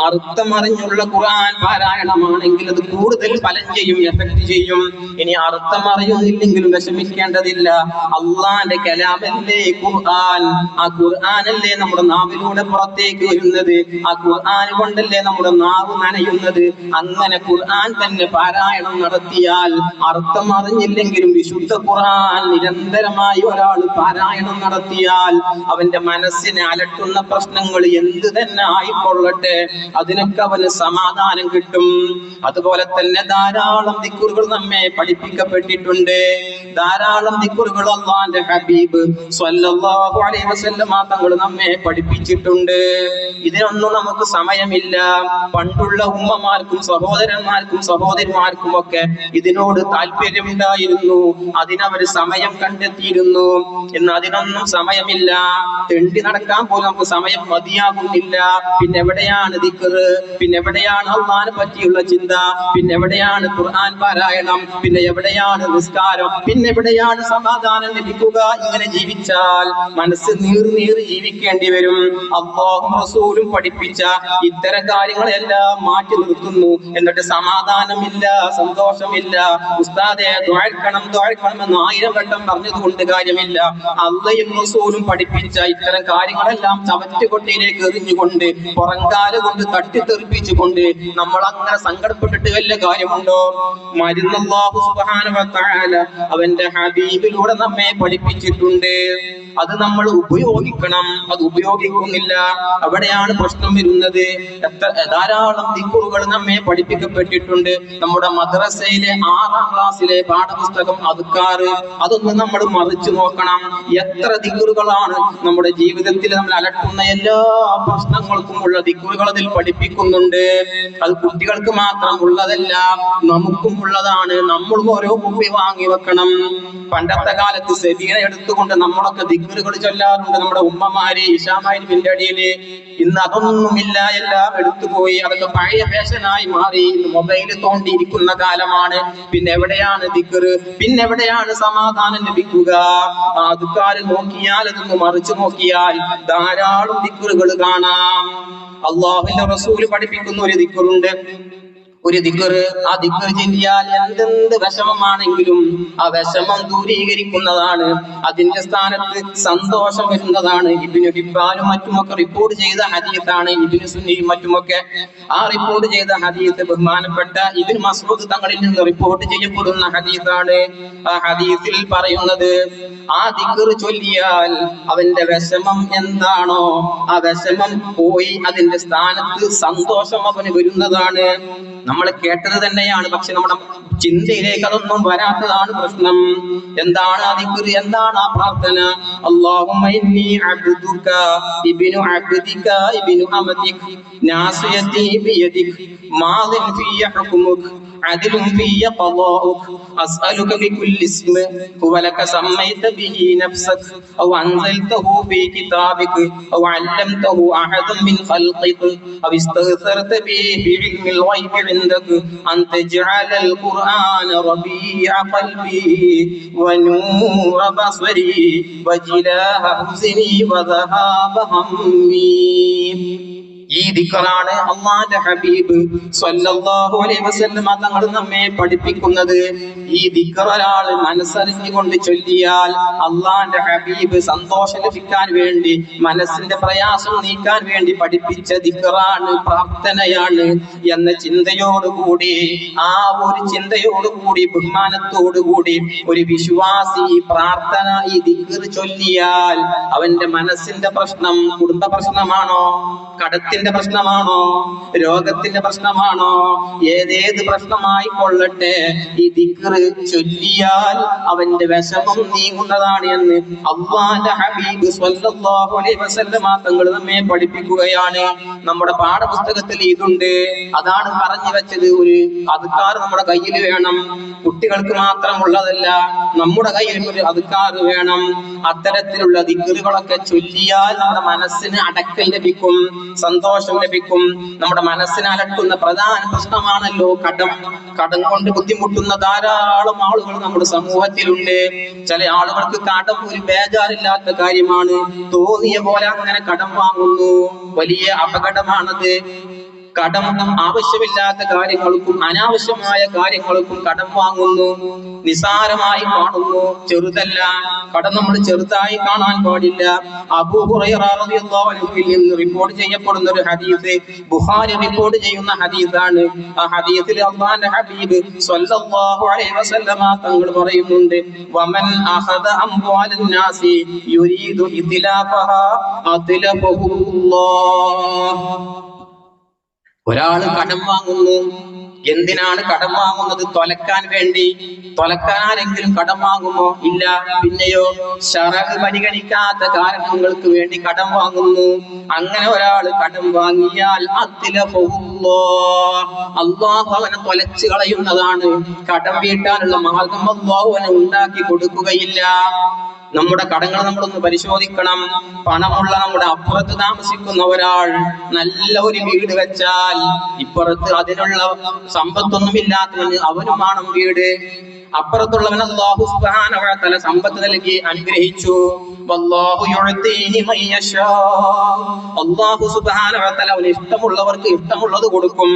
അർത്ഥമറിഞ്ഞുള്ള ഖുർആൻ പാരായണമാണെങ്കിൽ അത് കൂടുതൽ ഫലം ചെയ്യും, എഫക്ട് ചെയ്യും. ഇനി അർത്ഥം അറിയുന്നില്ലെങ്കിലും വിഷമിക്കേണ്ടതില്ല, അള്ളാന്റെ കലാമല്ലേ ഖുർആൻ. ആ ഖുർആനല്ലേ നമ്മുടെ നാവിലൂടെ പുറത്തേക്ക് വരുന്നത്, ആ ഖുർആൻ കൊണ്ടല്ലേ നമ്മുടെ നാവ് നനയുന്നത്. അങ്ങനെ ഖുർആൻ തന്നെ പാരായണം നടത്തിയാൽ, അർത്ഥം അറിഞ്ഞില്ലെങ്കിലും വിശുദ്ധ ഖുർആൻ നിരന്തരമായി ഒരാൾ പാരായണം നടത്തിയാൽ അവന്റെ മനസ്സിനെ അലട്ടുന്ന പ്രശ്നങ്ങൾ എന്ത് തന്നെ ആയിക്കൊള്ളട്ടെ അതിനൊക്കെ അവന് സമാധാനം കിട്ടും. അതുപോലെ തന്നെ ധാരാളം ദിക്റുകൾ നമ്മെ പഠിപ്പിക്കപ്പെട്ടിട്ടുണ്ട്. ധാരാളം ദിക്റുകൾ അല്ലാഹുവിന്റെ ഹബീബ് സ്വല്ലല്ലാഹു അലൈഹി വസല്ലം തങ്ങൾ നമ്മെ പഠിപ്പിച്ചിട്ടുണ്ട്. ഇതിനൊന്നും നമുക്ക് സമയമില്ല. പണ്ടുള്ള ഉമ്മമാർക്കും സഹോദരന്മാർക്കും സഹോദരിമാർക്കും ഒക്കെ ഇതിനോട് താല്പര്യമുണ്ടായിരുന്നു, അതിനവർ സമയം കണ്ടെത്തിയിരുന്നു. ഇന്ന് അതിനൊന്നും സമയമില്ല. തെണ്ടി നടക്കാൻ പോലും നമുക്ക് സമയം മതിയാകുന്നില്ല. പിന്നെ എവിടെയാണ് ദിക്ർ, പിന്നെ എവിടെയാണ് അല്ലാഹുവിനെ പറ്റിയുള്ള ചിന്ത, പിന്നെ എവിടെയാണ് ഖുർആൻ പാരായണം, പിന്നെ എവിടെയാണ് നിസ്കാരം, പിന്നെ എവിടെയാണ് സമാധാനം ലഭിക്കുക? ഇങ്ങനെ ജീവിച്ചാൽ മനസ്സ് നീറി ജീവിക്കേണ്ടി വരും. അല്ലാഹുവും റസൂലും പഠിപ്പിച്ച ഇത്തരം കാര്യങ്ങളെല്ലാം മാറ്റി നിർത്തുന്നു. എന്നിട്ട് സമാധാനമില്ല, സന്തോഷമില്ല. ഉസ്താദെ ദുആക്കണം എന്ന് 1000 വട്ടം പറഞ്ഞതുകൊണ്ട് കാര്യമില്ല. അല്ലാഹുവും റസൂലും പഠിപ്പിച്ച ഇത്തരം കാര്യങ്ങളെല്ലാം ചവറ്റുകൊട്ടയിലേക്ക് എറിഞ്ഞുകൊണ്ട് പുറങ്കാല കൊണ്ട് തട്ടിത്തെറിപ്പിച്ചുകൊണ്ട് നമ്മൾ അങ്ങനെ സങ്കടപ്പെട്ടിട്ട് വല്ല കാര്യമുണ്ടോ? മരുന്ന് അല്ലാഹു സുബ്ഹാനഹു വ തആല അവന്റെ ഹബീബിലൂടെ നമ്മെ പഠിപ്പിച്ചിട്ടുണ്ട്. അത് നമ്മൾ ഉപയോഗിക്കണം. അത് ഉപയോഗിക്കുന്നില്ല, അവിടെയാണ് പ്രശ്നം വരുന്നത്. ധാരാളം ദിക്റുകൾ നമ്മെ പഠിപ്പിക്കപ്പെട്ടിട്ടുണ്ട്. നമ്മുടെ മദ്രസയിലെ 6ാം ക്ലാസ്സിലെ പാഠപുസ്തകം അദ്കാർ, അതൊന്ന് നമ്മൾ മറിച്ചു നോക്കണം. എത്ര ദിക്റുകളാണ് നമ്മുടെ ജീവിതത്തിൽ നമ്മൾ അലട്ടുന്ന എല്ലാ പ്രശ്നങ്ങൾക്കും ഉള്ള ദിക്റുകൾ അതിൽ പഠിപ്പിക്കുന്നുണ്ട്. അത് കുട്ടികൾക്ക് മാത്രം ഉള്ളതല്ല, നമുക്കും ഉള്ളതാണ്. നമ്മളും ഓരോ കുപ്പി വാങ്ങി വെക്കണം. പണ്ടത്തെ കാലത്ത് സെബീന എടുത്തുകൊണ്ട് നമ്മളൊക്കെ ദിക്ർ ദിക്റുകൾ ചൊല്ലാറുണ്ട് നമ്മുടെ ഉമ്മമാര് ഇശാമഗ്‌രിബിന്റെ അടിയില്. ഇന്ന് അതൊന്നുമില്ല, എല്ലാം എടുത്തുപോയി. അതൊക്കെ പഴയ ഫാഷനായി മാറി. ഇന്ന് മൊബൈൽ തോണ്ടിയിരിക്കുന്ന കാലമാണ്. പിന്നെ എവിടെയാണ് ദിക്റ്? പിന്നെ എവിടെയാണ് സമാധാനം ലഭിക്കുക? അതുക്കാര് നോക്കിയാൽ, അതൊന്ന് മറിച്ചു നോക്കിയാൽ ധാരാളം ദിക്റുകൾ കാണാം. അല്ലാഹുവിന്റെ റസൂല് പഠിപ്പിക്കുന്ന ഒരു ദിക്റുണ്ട്, ഒരു ദിക്റ്. ആ ദിക്റ് ചൊല്ലിയാൽ എന്തെന്ത് വിഷമമാണെങ്കിലും ആ വിഷമം ദൂരീകരിക്കുന്നതാണ്. അതിന്റെ സ്ഥാനത്ത് സന്തോഷം വരുന്നതാണ്. ഇബ്നു ഹിബ്ബാനും മറ്റുമൊക്കെ റിപ്പോർട്ട് ചെയ്ത ഹദീസാണ്. ഇബ്നു സുന്നയും മറ്റുമൊക്കെ ആ റിപ്പോർട്ട് ചെയ്ത ഹദീസ് ബഹുമാനപ്പെട്ട ഇബ്നു മസ്ഊദ് തങ്ങളിൽ നിന്ന് റിപ്പോർട്ട് ചെയ്യപ്പെടുന്ന ഹദീസാണ്. ആ ഹദീസിൽ പറയുന്നത്, ആ ദിക്റ് ചൊല്ലിയാൽ അവന്റെ വിഷമം എന്താണോ ആ വിഷമം പോയി അതിന്റെ സ്ഥാനത്ത് സന്തോഷം അവന് വരുന്നതാണ്. നമ്മൾ കേട്ടത് തന്നെയാണ്, പക്ഷെ നമ്മുടെ ചിന്തയിലേക്ക് അതൊന്നും വരാത്തതാണ് പ്രശ്നം. എന്താണ് ആ ദിക്റ്? എന്താണ് ആ പ്രാർത്ഥന? അല്ലാഹുമ്മ ഇന്നി അബ്ദുക ഇബ്നു അബ്ദിക ഇബ്നു അമതിക നാസിയതി ബിയദിക മാദിൻ ഫിയ ഹുക്മുക അദ്ലുൻ ഫിയ ഖളാഉക അസ്അലുക ബികുല്ലി ഇസ്മ ഹുവ ലക സമ്മൈത ബിഹി നഫ്സക ഔ അൻസൽതഹു ഫീ കിതാബിക ഔ അല്ലംതഹു അഹദൻ മിൻ ഖൽഖിക ഔ ഇസ്തഗ്സർത ബിഹി ഫീ ഇൽമിൽ ഗൈബി ഇൻദക അൻ തജ്അലൽ ഖുർആന റബീഅ ഖൽബി വനൂറ ബസ്വരി വജിലാഹ ഹുസ്നി വദഹാബ ഹമ്മി. ഈ ദിക്റാണ് അല്ലാഹുവിന്റെ ഹബീബ് സ്വല്ലല്ലാഹു അലൈഹി വസല്ലം തങ്ങൾ നമ്മെ പഠിപ്പിക്കുന്നത്. ഈ ദിക്ർ ഒരാൾ മനസ്സറിഞ്ഞുകൊണ്ട് ചൊല്ലിയാൽ അല്ലാഹുവിന്റെ ഹബീബ് സന്തോഷം ലഭിക്കാൻ വേണ്ടി, മനസ്സിന്റെ പ്രയാസം നീക്കാൻ വേണ്ടി പഠിപ്പിച്ച ദിക്റാണ്, പ്രാർത്ഥനയാണ് എന്ന ചിന്തയോടുകൂടി, ആ ഒരു ചിന്തയോടുകൂടി, ബഹുമാനത്തോടുകൂടി ഒരു വിശ്വാസി പ്രാർത്ഥന, ഈ ദിക്ർ ചൊല്ലിയാൽ അവന്റെ മനസ്സിന്റെ പ്രശ്നം കുടുംബ പ്രശ്നമാണോ, കടത്തിന്റെ പ്രശ്നമാണോ, രോഗത്തിന്റെ പ്രശ്നമാണോ, ഏതേത് പ്രശ്നമായി കൊള്ളട്ടെ, ഈ ദിക്റ് ചൊല്ലിയാൽ അവന്റെ വിഷമം നീങ്ങുന്നതാണ് എന്ന് അല്ലാഹുവിന്റെ ഹബീബ് സ്വല്ലല്ലാഹു അലൈഹി വസല്ലം തങ്ങൾ നമ്മെ പഠിപ്പിക്കുകയാണ്. നമ്മുടെ പാഠപുസ്തകത്തിൽ ഇതുണ്ട്. അതാണ് പറഞ്ഞു വെച്ചത്. ഒരു അദ്കാർ നമ്മുടെ കയ്യിൽ വേണം. കുട്ടികൾക്ക് മാത്രമുള്ളതല്ല, നമ്മുടെ കയ്യിൽ ഒരു അദ്കാർ വേണം. അത്തരത്തിലുള്ള ദിക്റുകളൊക്കെ ചൊല്ലിയാൽ നമ്മുടെ മനസ്സിന് അടക്കൽ ലഭിക്കും, സന്തോഷം ലഭിക്കും. നമ്മുടെ മനസ്സിനെ അലട്ടുന്ന പ്രധാന പ്രശ്നമാണല്ലോ കടം. കടം കൊണ്ട് ബുദ്ധിമുട്ടുന്ന ധാരാളം ആളുകൾ നമ്മുടെ സമൂഹത്തിലുണ്ട്. ചില ആളുകൾക്ക് കടം ഒരു ബേജാറില്ലാത്ത കാര്യമാണ്. തോന്നിയ പോലെ അങ്ങനെ കടം വാങ്ങുന്നു. വലിയ അപകടമാണത്. കടം ആവശ്യമില്ലാത്ത കാര്യങ്ങൾക്കും അനാവശ്യമായ കാര്യങ്ങൾക്കും കടം വാങ്ങുന്നു, നിസാരമായി കാണുന്നു. ചെറുതല്ല, കടം നമ്മൾ ചെറുതായി കാണാൻ പാടില്ല. അബൂ ഹുറൈറ റളിയല്ലാഹു അൻഹുവിൽ നിന്ന് റിപ്പോർട്ട് ചെയ്യപ്പെടുന്ന ഒരു ഹദീസ്, ബുഖാരി റിപ്പോർട്ട് ചെയ്യുന്ന ഹദീസാണ്. ആ ഹദീസിൽ അല്ലാഹുവിന്റെ ഹബീബ് സ്വല്ലല്ലാഹു അലൈഹി വസല്ലം തങ്ങൾ പറയുന്നുണ്ട്, വമൻ അഖദ അംവാലൻ നാസി യുരീദു ഇത്ലാഫഹാ അത്ലഫഹുല്ലാഹ്. ഒരാൾ കടം വാങ്ങുന്നു. എന്തിനാണ് കടം വാങ്ങുന്നത്? തൊലക്കാൻ വേണ്ടി. തൊലക്കാൻ ആരെങ്കിലും കടം വാങ്ങുമോ? ഇല്ല. പിന്നെയോ ശറഅ് പരിഗണിക്കാത്ത കാരണങ്ങൾക്ക് വേണ്ടി കടം വാങ്ങുന്നു. അങ്ങനെ ഒരാൾ കടം വാങ്ങിയാൽ അല്ലാഹു അവനെ തൊലച്ചു കളയുന്നതാണ്. കടം വീട്ടാനുള്ള മാർഗം അല്ലാഹു അവനെ ഉണ്ടാക്കി കൊടുക്കുകയില്ല. നമ്മുടെ കടങ്ങൾ നമ്മളൊന്ന് പരിശോധിക്കണം. പണമുള്ള നമ്മുടെ അപ്പുറത്ത് താമസിക്കുന്ന ഒരാൾ നല്ല ഒരു വീട് വെച്ചാൽ ഇപ്പുറത്ത് അതിനുള്ള സമ്പത്തൊന്നുമില്ലാത്തവന് അവനും വേണം വീട്. അപ്പുറത്തുള്ളവൻ അല്ലാഹു സുബ്ഹാനഹു വ തആല സമ്പത്ത് നൽകി അനുഗ്രഹിച്ചു. വല്ലാഹു യുഅതീഹി മൻ യശാ. അല്ലാഹു സുബ്ഹാനഹു വ തആല അവന് ഇഷ്ടമുള്ളവർക്ക് ഇഷ്ടമുള്ളത് കൊടുക്കും.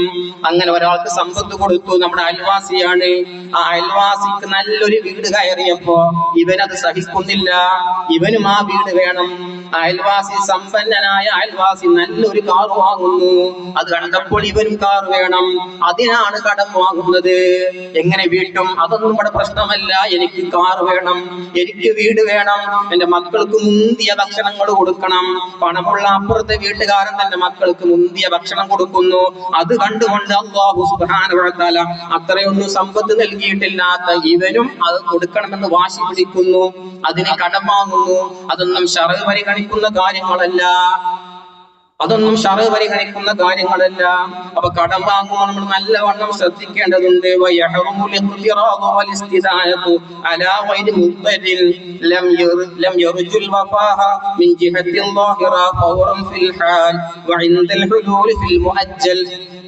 അങ്ങനെ ഒരാൾക്ക് സമ്പത്ത് കൊടുത്തു, നമ്മുടെ അയൽവാസിയാണ്. ആ അയൽവാസിക്ക് നല്ലൊരു വീട് കയറിയപ്പോ ഇവനത് സഹിക്കുന്നില്ല, ഇവനും ആ വീട് വേണം. അയൽവാസി സമ്പന്നനായ അയൽവാസി നല്ലൊരു കാർ വാങ്ങുന്നു. അത് കണ്ടപ്പോൾ ഇവനും കാർ വേണം. അതിനാണ് കടം വാങ്ങുന്നത്. എങ്ങനെ വീട്ടും? അതൊന്നും ഇവിടെ പ്രശ്നമല്ല. എനിക്ക് കാർ വേണം, എനിക്ക് വീട് വേണം, എന്റെ മക്കൾക്ക് മുന്തിയ ഭക്ഷണങ്ങൾ കൊടുക്കണം. പണമുള്ള അപ്പുറത്തെ വീട്ടുകാരൻ തന്റെ മക്കൾക്ക് മുന്തിയ ഭക്ഷണം കൊടുക്കുന്നു. അത് കണ്ടുകൊണ്ട് അല്ലാഹു സുബ്ഹാനഹു വ തആല അത്രയൊന്നും സമ്പത്ത് നൽകിയിട്ടില്ലാത്ത ഇവനും അത് കൊടുക്കണമെന്ന് വാശി പിടിക്കുന്നു. അതിന് കടം വാങ്ങുന്നു. അതൊന്നും ശറഅ് പരിഗണിക്കുന്ന കാര്യങ്ങളല്ല. അതൊന്നും ശർഅ് പരിഗണിക്കുന്ന കാര്യങ്ങളല്ല. അപ്പൊ കടം വാങ്ങുമ്പോൾ നമ്മൾ നല്ലവണ്ണം ശ്രദ്ധിക്കേണ്ടതുണ്ട്.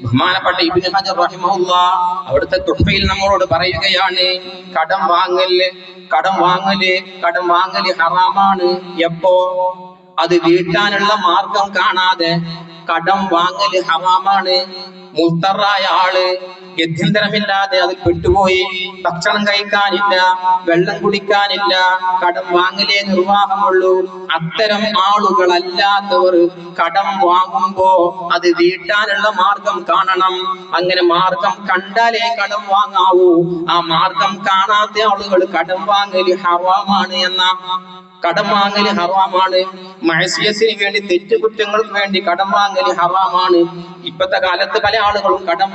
ബഹുമാനപ്പെട്ട ഇബ്നു ഹജർ റഹിമഹുല്ലാഹ് അവിടുത്തെ തുഹ്ഫയിൽ നമ്മളോട് പറയുകയാണ്, കടം വാങ്ങല് ഹറാമാണ്. എപ്പോ? അത് വീട്ടാനുള്ള മാർഗം കാണാതെ കടം വാങ്ങല് ഹറാമാണ്. മുൽത്തറായ ആള് ഗത്യന്തരമില്ലാതെ അതിൽ പെട്ടുപോയി, ഭക്ഷണം കഴിക്കാനില്ല, വെള്ളം കുടിക്കാനില്ല, കടം വാങ്ങലേ നിർവാഹമുള്ളൂ. അത്തരം ആളുകളല്ലാത്തവർ കടം വാങ്ങുമ്പോ അത് വീട്ടാനുള്ള മാർഗം കാണണം. അങ്ങനെ മാർഗം കണ്ടാലേ കടം വാങ്ങാവൂ. ആ മാർഗം കാണാത്ത ആളുകൾ കടം വാങ്ങല് ഹറാമാണ് കടം വാങ്ങല് ഹറാമാണ്. മഅസിയത്തിന് വേണ്ടി, തെറ്റുകുറ്റങ്ങൾക്ക് വേണ്ടി കടം വാങ്ങല് ഹറാമാണ്. ഇപ്പത്തെ കാലത്ത് പല ആളുകളും കടം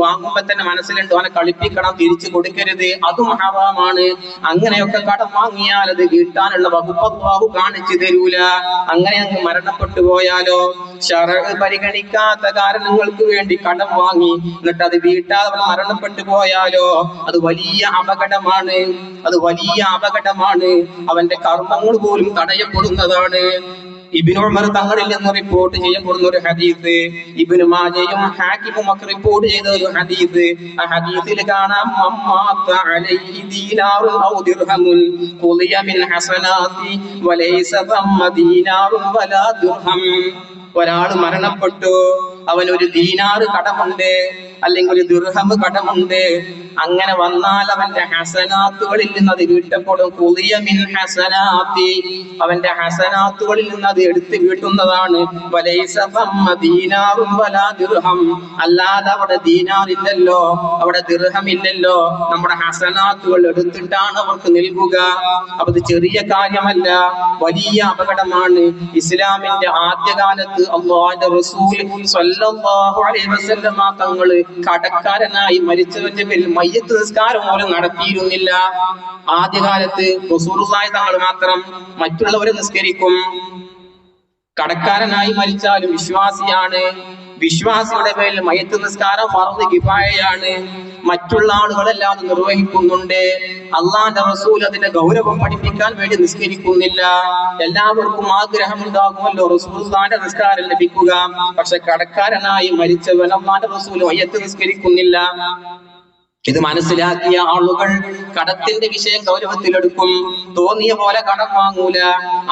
വാങ്ങുമ്പോ തന്നെ മനസ്സിലുണ്ട് അവനെ കളിപ്പിക്കണം, തിരിച്ചു കൊടുക്കരുത്, അതും ഹറാമാണ്. അങ്ങനെയൊക്കെ കടം വാങ്ങിയാൽ അത് വീട്ടാനുള്ള വകുപ്പ് അല്ലാഹു കാണിച്ചു തരൂല. അങ്ങനെ അങ്ങ് മരണപ്പെട്ടു പോയാലോ, ശർഅ് പരിഗണിക്കാത്ത കാരണങ്ങൾക്ക് വേണ്ടി കടം വാങ്ങി എന്നിട്ട് അത് വീട്ടാതെ മരണപ്പെട്ടു പോയാലോ, അത് വലിയ അപകടമാണ്. അവന്റെ കർമ്മങ്ങൾ പോലും തടയപ്പെടുന്നതാണ്. ഇബ്നു ഉമർ തങ്ങളിൽ നിന്ന് റിപ്പോർട്ട് ചെയ്യപ്പെടുന്ന ഒരു ഹദീസ്, ഇബ്നു മാജയും ഹാക്കിമും ഒക്കെ റിപ്പോർട്ട് ചെയ്ത ഒരു ഹദീസ്. ആ ഹദീസിൽ കാണാം, മമ്മാത അലൈഹി ദീനാറുൻ ഔ ദിർഹമുൻ ഖുളിയ മിൻ ഹസനാതി വലൈസ തമ്മ ദീനാറുൻ വലാ ദിർഹം. ഒരാൾ മരണപ്പെട്ടു, അവനൊരു ദീനാറ് കടമുണ്ട്, അല്ലെങ്കിൽ ഒരു ദിർഹം കടമുണ്ട്. അങ്ങനെ വന്നാൽ അവന്റെ ഹസനാത്തുകളിൽ നിന്ന് അത് വീട്ടപ്പെടും. ഖുളിയ മിൻ ഹസനാതി, അവന്റെ ഹസനാത്തുകളിൽ നിന്ന് അത് എടുത്ത് വീട്ടുന്നതാണ്. വലൈസ തമ്മ ദീനാറുൻ വലാ ദിർഹം, അല്ലാതെ അവിടെ ദീനാറില്ലല്ലോ, അവിടെ ദിർഹം ഇല്ലല്ലോ. നമ്മുടെ ഹസനാത്തുകൾ എടുത്തിട്ടാണ് അവർക്ക് നൽകുക. അപ്പൊ ഇത് ചെറിയ കാര്യമല്ല, വലിയ അപകടമാണ്. ഇസ്ലാമിന്റെ ആദ്യകാലത്ത് അല്ലാഹുവിന്റെ റസൂൽ സ്വല്ലല്ലാഹു അലൈഹി വസല്ലം തങ്ങള് കടക്കാരനായി മരിച്ചവന്റെ പേരിൽ മയ്യിത്ത് നിസ്കാരം പോലും നടത്തിയിരുന്നില്ല. ആദ്യകാലത്ത് റസൂലുള്ളാഹി തങ്ങൾ മാത്രം, മറ്റുള്ളവരെ നിസ്കരിക്കും. കടക്കാരനായി മരിച്ചാലും വിശ്വാസിയാണ്. വിശ്വാസിയുടെ പേരിൽ മയ്യിത്ത് നിസ്കാരം ഫർദ് കിഫായയാണ്. മറ്റുള്ള ആളുകളെല്ലാം നിർവഹിക്കുന്നുണ്ട്. അള്ളാന്റെ റസൂൽ അതിന്റെ ഗൗരവം പഠിപ്പിക്കാൻ വേണ്ടി നിസ്കരിക്കുന്നില്ല. എല്ലാവർക്കും ആഗ്രഹം ഉണ്ടാകുമല്ലോ റസൂലുള്ളാഹിന്റെ നിസ്കാരം ലഭിക്കുക. പക്ഷെ കടക്കാരനായി മരിച്ചവൻ അള്ളാന്റെ റസൂൽ മയ്യിത്ത് നിസ്കരിക്കുന്നില്ല. ഇത് മനസ്സിലാക്കിയ ആളുകൾ കടത്തിന്റെ വിഷയം ഗൗരവത്തിലെടുക്കും. തോന്നിയ പോലെ കടം വാങ്ങൂല.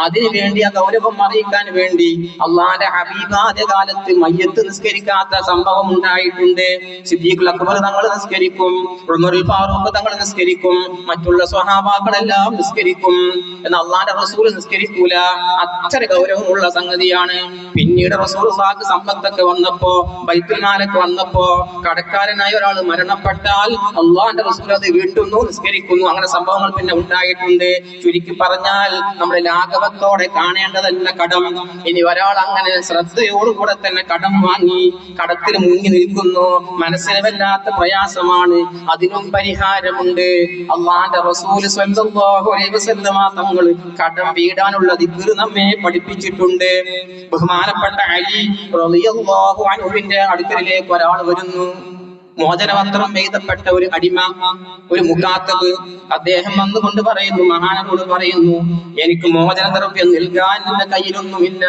അതിനു വേണ്ടി ആ ഗൗരവം അറിയിക്കാൻ വേണ്ടി അള്ളാന്റെ ഹബീബ് ആദ്യ കാലത്ത് മയ്യത്ത് നിസ്കരിക്കാത്ത സംഭവം ഉണ്ടായിട്ടുണ്ട്. സിദ്ദീഖുൽ അക്ബർ തങ്ങൾ നിസ്കരിക്കും, ഉമറുൽ ഫാറൂഖ് തങ്ങൾ നിസ്കരിക്കും, മറ്റുള്ള സ്വഹാബാക്കളെല്ലാം നിസ്കരിക്കും. എന്നാൽ അള്ളാന്റെ റസൂൽ നിസ്കരിക്കൂല. അത്ര ഗൗരവമുള്ള സംഗതിയാണ്. പിന്നീട് റസൂലുള്ളാഹിക്ക് സമ്പത്തൊക്കെ വന്നപ്പോ, ബൈത്തുൽ മാലൊക്കെ വന്നപ്പോ, കടക്കാരനായ ഒരാൾ മരണപ്പെട്ടാൽ അള്ളാന്റെ റസൂൽ അത് വീട്ടുന്നു, നിസ്കരിക്കുന്നു. അങ്ങനെ സംഭവങ്ങൾ പിന്നെ ഉണ്ടായിട്ടുണ്ട്. ചുരുക്കി പറഞ്ഞാൽ നമ്മുടെ ലാഘവത്തോടെ കാണേണ്ടതല്ല കടം. ഇനി ഒരാൾ അങ്ങനെ ശ്രദ്ധയോടുകൂടെ തന്നെ കടം വാങ്ങി കടത്തിൽ മുങ്ങി നിൽക്കുന്നു, മനസ്സിന് വല്ലാത്ത പ്രയാസമാണ്. അതിനും പരിഹാരമുണ്ട്. അള്ളാന്റെ റസൂൽ സ്വല്ലല്ലാഹു അലൈഹി വസല്ലം തങ്ങൾ കടം വീടാനുള്ള ദിക്ർ നമ്മെ പഠിപ്പിച്ചിട്ടുണ്ട്. ബഹുമാനപ്പെട്ട അലി റളിയല്ലാഹു അൻഹുവിന്റെ അടുക്കലേക്ക് ഒരാൾ വരുന്നു. മോചനപത്രം എഴുതപ്പെട്ട ഒരു അടിമ, ഒരു മുഖാത്തബ്. അദ്ദേഹം വന്നുകൊണ്ട് പറയുന്നു, മഹാനോട് പറയുന്നു, എനിക്ക് മോചനദ്രവ്യം നൽകാൻ എന്റെ കയ്യിലൊന്നുമില്ല,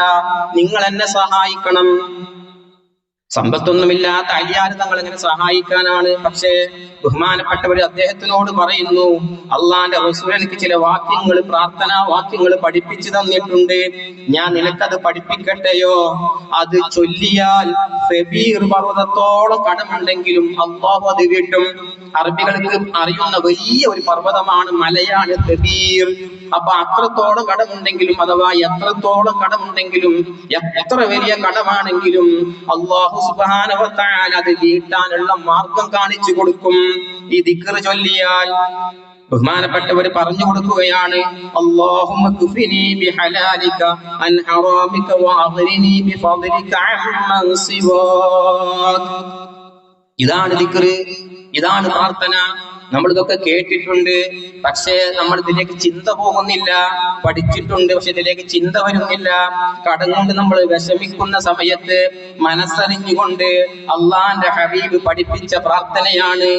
നിങ്ങൾ എന്നെ സഹായിക്കണം. സമ്പത്തൊന്നുമില്ലാത്ത അലിയാർ തങ്ങൾ എങ്ങനെ സഹായിക്കാനാണ്? പക്ഷേ ബഹുമാനപ്പെട്ടവർ അദ്ദേഹത്തിനോട് പറയുന്നു, അള്ളാന്റെ റസൂൽ എനിക്ക് ചില വാക്യങ്ങൾ, പ്രാർത്ഥനാ വാക്യങ്ങൾ പഠിപ്പിച്ചു തന്നിട്ടുണ്ട്, ഞാൻ നിനക്കത് പഠിപ്പിക്കട്ടെയോ? അത് ചൊല്ലിയാൽ ഫബീർ പർവ്വതത്തോളം കടമുണ്ടെങ്കിലും അള്ളാഹു അത് വീട്ടും. അറബികൾക്ക് അറിയുന്ന വലിയ ഒരു പർവ്വതമാണ്, മലയാണ് ഫബീർ. അപ്പൊ അത്രത്തോളം കടമുണ്ടെങ്കിലും, അഥവാ എത്രത്തോളം കടമുണ്ടെങ്കിലും, എത്ര വലിയ കടമാണെങ്കിലും അല്ലാഹു സുബ്ഹാനഹു വ തആല അത് വീട്ടാനുള്ള മാർഗം കാണിച്ചു കൊടുക്കും ഈ ദിക്ർ ചൊല്ലിയാൽ. ബഹുമാനപ്പെട്ടവർ പറഞ്ഞു കൊടുക്കുകയാണ്, അല്ലാഹുമ്മ ക്ഫിനി ബിഹലാലിക അൻ ഹറാമിക വഅഗ്നിനി ബിഫദ്ലിക അമ്മൻ സിവാക്. ഇതാണ് ദിക്ർ, ഇതാണ് പ്രാർത്ഥന. നമ്മൾ ഇതൊക്കെ കേട്ടിട്ടുണ്ട്, പക്ഷേ നമ്മൾ ഇതിലേക്ക് ചിന്ത പോകുന്നില്ല. പഠിച്ചിട്ടുണ്ട്, പക്ഷെ ഇതിലേക്ക് ചിന്ത വരുന്നില്ല. കടം കൊണ്ട് നമ്മൾ വിഷമിക്കുന്ന സമയത്ത് മനസ്സറിഞ്ഞുകൊണ്ട് അള്ളാന്റെ ഹബീബ് പഠിപ്പിച്ച പ്രാർത്ഥനയാണ്.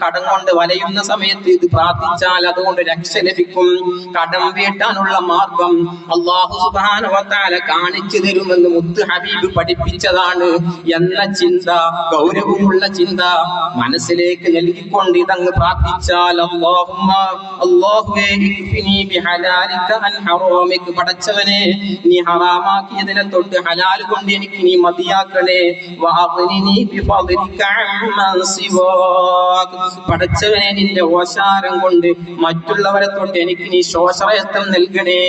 കടം കൊണ്ട് വലയുന്ന സമയത്ത് ഇത് പ്രാർത്ഥിച്ചാൽ അതുകൊണ്ട് രക്ഷ ലഭിക്കും. കടം വീട്ടാനുള്ള മാർഗം അല്ലാഹു സുബ്ഹാനഹു വ തആല കാണിച്ചു തരുമെന്ന് മുത്ത് ഹബീബ് പഠിപ്പിച്ചതാണ് എന്ന ചിന്ത, ഗൗരവമുള്ള ചിന്ത മനസ്സിലേക്ക് നൽകിക്കൊണ്ട് ഇതങ്ങ് പ്രാർത്ഥിച്ചാൽ അല്ലാഹുവേ ഇക്ഫിനി ബിഹലാലിക അൻ ഹറാമിക, പടച്ചവനെ നീ ഹറാമാക്കിയതിനെ തൊട്ട് ഹലാൽ കൊണ്ട് എനിക്ക് നീ മതിയാക്കണേ. വഅഗ്നിനി ബിഫദ്ലിക അമ്മൻ സിവാക്, പടച്ചവനെ നിന്റെ ഓശാരം കൊണ്ട് മറ്റുള്ളവരെ തൊട്ട് എനിക്ക് നീ ശോഷറയത്വം നൽകണേ.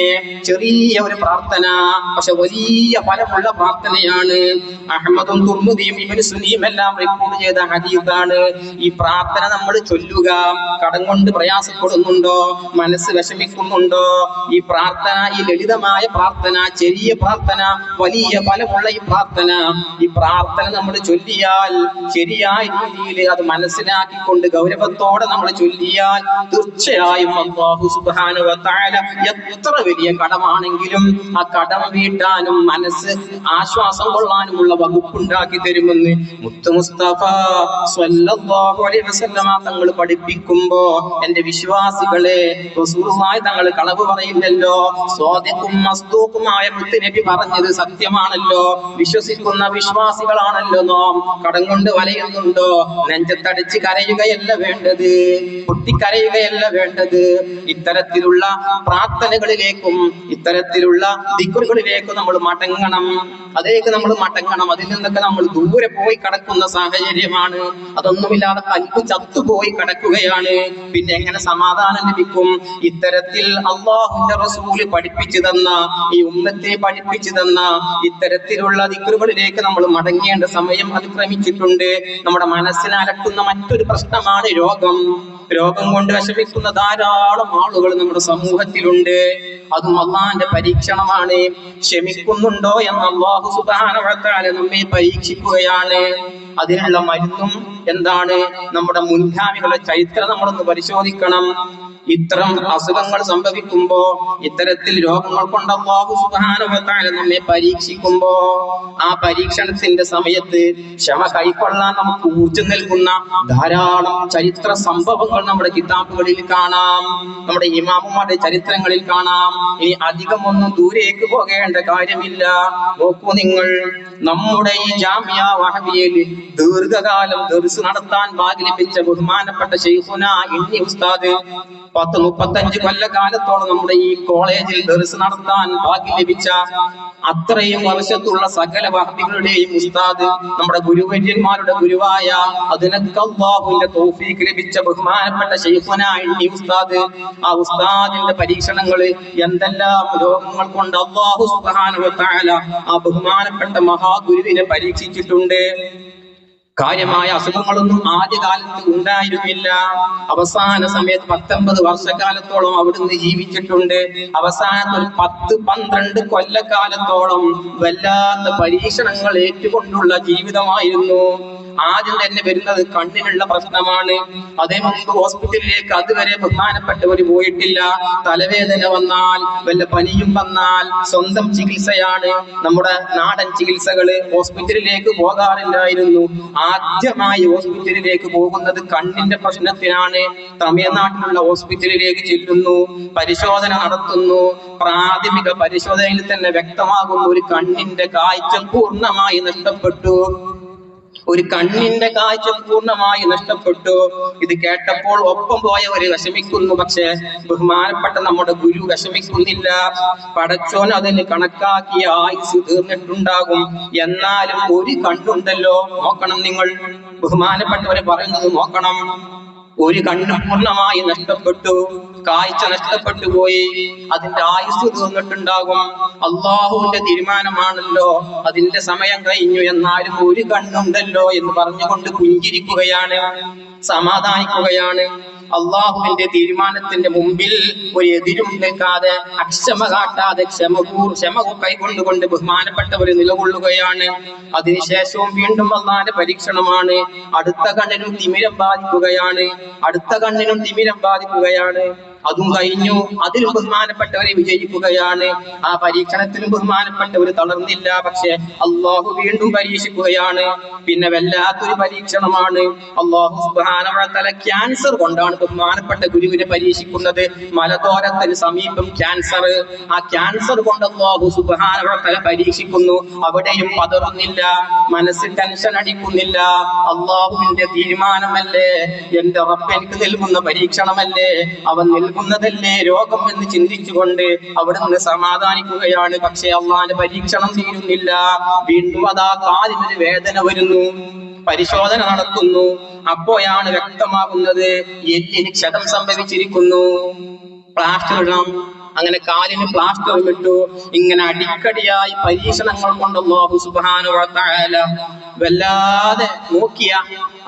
ചെറിയ ഒരു പ്രാർത്ഥന, പക്ഷെ വലിയ ഫലമുള്ള പ്രാർത്ഥനയാണ്. അഹ്മദും തുർമുദിയും ഇബ്നു സുനീം എല്ലാം റിപ്പോർട്ട് ചെയ്ത ഹദീസാണ്. ഈ പ്രാർത്ഥന നമ്മൾ ചൊല്ലുക. കടം കൊണ്ട് പ്രയാസപ്പെടുന്നുണ്ടോ, മനസ്സ് വിഷമിക്കുന്നുണ്ടോ, ഈ പ്രാർത്ഥന, ഈ ലളിതമായ പ്രാർത്ഥന, ചെറിയ പ്രാർത്ഥന, വലിയ ഫലമുള്ള ഈ പ്രാർത്ഥന നമ്മൾ ചൊല്ലിയാൽ, ശരിയായ രീതിയിൽ അത് മനസ്സിലാക്കിക്കൊണ്ട് ഗൗരവത്തോടെ നമ്മൾ ചൊല്ലിയാൽ തീർച്ചയായും അല്ലാഹു സുബ്ഹാനഹു വ തആല എത്ര വലിയ കടമാണെങ്കിലും ആ കടം വീട്ടാനും മനസ്സ് ആശ്വാസം കൊള്ളാനുമുള്ള വകുപ്പുണ്ടാക്കി തരുമെന്ന് മുത്ത് മുസ്തഫ സ്വല്ലല്ലാഹു അലൈഹി വസല്ലമ തങ്ങൾ പഠിപ്പിക്കുമ്പോ, എന്റെ വിശ്വാസികളെ, റസൂലുള്ളാഹി തങ്ങൾ കളവ് പറയില്ലല്ലോ. സ്വാദിഖും മസ്ദൂഖുമായ മുത്ത് നബി പറഞ്ഞത് സത്യമാണല്ലോ. വിശ്വസിക്കുന്ന വിശ്വാസികളാണല്ലോ നാം. കടം കൊണ്ട് വലയുന്നുണ്ടോ, നെഞ്ചത്തടിച്ച് കരയുകയല്ല വേണ്ടത്, പൊട്ടിക്കരയുകയല്ല വേണ്ടത്. ഇത്തരത്തിലുള്ള പ്രാർത്ഥനകളിലേക്കും ഇത്തരത്തിലുള്ള ദിക്റുകളിലേക്കും നമ്മൾ മടങ്ങണം. അതിലേക്ക് നമ്മൾ മടങ്ങണം. അതിൽ നിന്നൊക്കെ നമ്മൾ ദൂരെ പോയി കിടക്കുന്ന സാഹചര്യമാണ്. അതൊന്നുമില്ലാതെ കൽബ് ചത്തുപോയി കിടക്കുകയാണ്. പിന്നെ എങ്ങനെ സമാധാനം ലഭിക്കും? ഇത്തരത്തിൽ അല്ലാഹുവിന്റെ റസൂല് പഠിപ്പിച്ചു തന്ന, ഈ ഉമ്മത്തെ പഠിപ്പിച്ചു തന്ന ഇത്തരത്തിലുള്ള ദിക്റുകളിലേക്ക് നമ്മൾ മടങ്ങേണ്ട സമയം അതിക്രമിച്ചിട്ടുണ്ട്. നമ്മുടെ മനസ്സിനെ അലട്ടുന്ന മറ്റൊരു പ്രശ്നമാണ് രോഗം. രോഗം കൊണ്ട് വിഷമിക്കുന്ന ധാരാളം ആളുകൾ നമ്മുടെ സമൂഹത്തിലുണ്ട്. അതും അള്ളാന്റെ പരീക്ഷണമാണ്. ക്ഷമിക്കുന്നുണ്ടോ എന്ന് അല്ലാഹു സുബ്ഹാനഹു വ തആല നമ്മെ പരീക്ഷിക്കുകയാണ്. അതിനുള്ള മരുന്നും എന്താണ്? നമ്മുടെ മുൻഗാമികളുടെ ചരിത്രം നമ്മളൊന്ന് പരിശോധിക്കണം. ഇത്തരം അസുഖങ്ങൾ സംഭവിക്കുമ്പോ, ഇത്തരത്തിൽ രോഗങ്ങൾ കൊണ്ട് അല്ലാഹു സുബ്ഹാനഹു വ തആല നമ്മെ പരീക്ഷിക്കുമ്പോ, ആ പരീക്ഷണത്തിന്റെ സമയത്ത് ക്ഷമ കൈക്കൊള്ളാൻ നമുക്ക് ഊർജ്ജം നൽകുന്ന ധാരാളം ചരിത്ര സംഭവങ്ങൾ നമ്മുടെ കിതാബുകളിൽ കാണാം, നമ്മുടെ ഇമാമുമാരുടെ ചരിത്രങ്ങളിൽ കാണാം. ഇനി അധികമൊന്നും ദൂരേക്ക് പോകേണ്ട കാര്യമില്ല. നോക്കൂ നിങ്ങൾ, നമ്മുടെ ഈ ജാമിയ വഹബിയയിൽ ദീർഘകാലം ദർസ് നടത്താൻ ഭാഗ്യം ലഭിച്ച ബഹുമാനപ്പെട്ട ശൈഖുന ഇന്നി ഉസ്താദ് 10-35 കൊല്ലകാലത്തോളം നമ്മുടെ ഈ കോളേജിൽ ദർസ് നടത്താൻ ഭാഗ്യം ലഭിച്ച, അത്രയും വർഷത്തുള്ള സകല വഹബികളുടെയും ഉസ്താദ്, നമ്മുടെ ഗുരുവര്യന്മാരുടെ ഗുരുവായ, അതിനൊക്കെ അല്ലാഹുവിന്റെ തൗഫീഖ് ലഭിച്ച ബഹുമാനപ്പെട്ട ശൈഖുന ഇന്നി ഉസ്താദ്, ആ ഉസ്താദിന്റെ പരീക്ഷണങ്ങൾ, എന്തെല്ലാം രോഗങ്ങൾ കൊണ്ട് അല്ലാഹു സുബ്ഹാനഹു വ തആല ആ ബഹുമാനപ്പെട്ട മഹാഗുരുവിനെ പരീക്ഷിച്ചിട്ടുണ്ട്. കാര്യമായ അസുഖങ്ങളൊന്നും ആദ്യകാലത്ത് ഉണ്ടായിരുന്നില്ല. അവസാന സമയത്ത് 19 വർഷക്കാലത്തോളം അവിടുന്ന് ജീവിച്ചിട്ടുണ്ട്. അവസാനത്ത് ഒരു 10-12 കൊല്ലക്കാലത്തോളം വല്ലാത്ത പരീക്ഷണങ്ങൾ ഏറ്റുകൊണ്ടുള്ള ജീവിതമായിരുന്നു. ആദ്യം തന്നെ വരുന്നത് കണ്ണിനുള്ള പ്രശ്നമാണ്. അതേ മുമ്പ് ഹോസ്പിറ്റലിലേക്ക് അതുവരെ ബഹുമാനപ്പെട്ടവർ പോയിട്ടില്ല. തലവേദന വന്നാൽ, വല്ല പനിയും വന്നാൽ സ്വന്തം ചികിത്സയാണ്. നമ്മുടെ നാടൻ ചികിത്സകള്, ഹോസ്പിറ്റലിലേക്ക് പോകാറില്ലായിരുന്നു. ആദ്യമായി ഹോസ്പിറ്റലിലേക്ക് പോകുന്നത് കണ്ണിന്റെ പ്രശ്നത്തിനാണ്. തമിഴ്നാട്ടിലുള്ള ഹോസ്പിറ്റലിലേക്ക് ചെല്ലുന്നു, പരിശോധന നടത്തുന്നു. പ്രാഥമിക പരിശോധനയിൽ തന്നെ വ്യക്തമാകുന്നു, ഒരു കണ്ണിന്റെ കാഴ്ച പൂർണ്ണമായി നഷ്ടപ്പെട്ടു. ഒരു കണ്ണിന്റെ കാഴ്ച പൂർണ്ണമായി നഷ്ടപ്പെട്ടു. ഇത് കേട്ടപ്പോൾ ഒപ്പം പോയവര് വിഷമിക്കുന്നു. പക്ഷെ ബഹുമാനപ്പെട്ട നമ്മുടെ ഗുരു വിഷമിക്കുന്നില്ല. പടച്ചോൻ അതിന് കണക്കാക്കിയ ആയുസ് തീർന്നിട്ടുണ്ടാകും. എന്നാലും ഒരു കണ്ണുണ്ടല്ലോ, നോക്കണം നിങ്ങൾ, ബഹുമാനപ്പെട്ടവരെ പറയുന്നത് നോക്കണം. ഒരു കണ്ണ് പൂർണ്ണമായി നഷ്ടപ്പെട്ടു, കാഴ്ച നഷ്ടപ്പെട്ടു പോയി, അതിന്റെ ആയുസ് തീർന്നിട്ടുണ്ടാകും. അള്ളാഹുവിന്റെ തീരുമാനമാണല്ലോ, അതിന്റെ സമയം കഴിഞ്ഞു. എന്നാലും ഒരു കണ്ണുണ്ടല്ലോ എന്ന് പറഞ്ഞുകൊണ്ട് പുഞ്ചിരിക്കുകയാണ്, സമാധാനിക്കുകയാണ്. അള്ളാഹുവിന്റെ തീരുമാനത്തിന്റെ മുമ്പിൽ ഒരു എതിരും നിൽക്കാതെ അക്ഷമ കാട്ടാതെ ക്ഷമ കൈകൊണ്ടുകൊണ്ട് ബഹുമാനപ്പെട്ടവർ നിലകൊള്ളുകയാണ്. അതിനുശേഷവും വീണ്ടും അള്ളാഹിന്റെ പരീക്ഷണമാണ്. അടുത്ത കണ്ണിനും തിമിരം ബാധിക്കുകയാണ്. അതും കഴിഞ്ഞു. അതിലും ബഹുമാനപ്പെട്ടവരെ വിജയിക്കുകയാണ്. ആ പരീക്ഷണത്തിലും ബഹുമാനപ്പെട്ടവർ തളർന്നില്ല. പക്ഷെ അള്ളാഹു വീണ്ടും പരീക്ഷിക്കുകയാണ്. പിന്നെ വല്ലാത്തൊരു പരീക്ഷണമാണ്. അള്ളാഹു സുബ്ഹാനഹു വ തആല ക്യാൻസർ കൊണ്ടാണ് ബഹുമാനപ്പെട്ട ഗുരുവിനെ പരീക്ഷിക്കുന്നത്. മലദ്വാരത്തിന് സമീപം ക്യാൻസർ. ആ ക്യാൻസർ കൊണ്ട് അള്ളാഹു സുബ്ഹാനഹു വ തആല പരീക്ഷിക്കുന്നു. അവിടെയും പതറുന്നില്ല, മനസ്സിൽ ടെൻഷൻ അടിക്കുന്നില്ല. അള്ളാഹുവിന്റെ തീരുമാനമല്ലേ, എന്റെ റബ്ബ് എനിക്ക് നൽകുന്ന പരീക്ഷണമല്ലേ, അവൻ നൽകുന്നതല്ലേ രോഗം എന്ന് ചിന്തിച്ചുകൊണ്ട് അവിടെ നിന്ന് സമാധാനിക്കുകയാണ്. പക്ഷെ അള്ളാഹിന്റെ പരീക്ഷണം തീരുന്നില്ല. വീണ്ടും അതാ കാലിനൊരു വേദന വരുന്നു. പരിശോധന നടത്തുന്നു. അപ്പോഴാണ് വ്യക്തമാകുന്നത് എല്ലിന് ക്ഷതം സംഭവിച്ചിരിക്കുന്നു, പ്ലാസ്റ്റർ ഇടണം. അങ്ങനെ കാലിന് പ്ലാസ്റ്റർ ഇട്ടു. ഇങ്ങനെ അടിക്കടിയായി പരീക്ഷണങ്ങൾ കൊണ്ട് അല്ലാഹു സുബ്ഹാനഹു വ തആല വല്ലാതെ നോക്കിയ,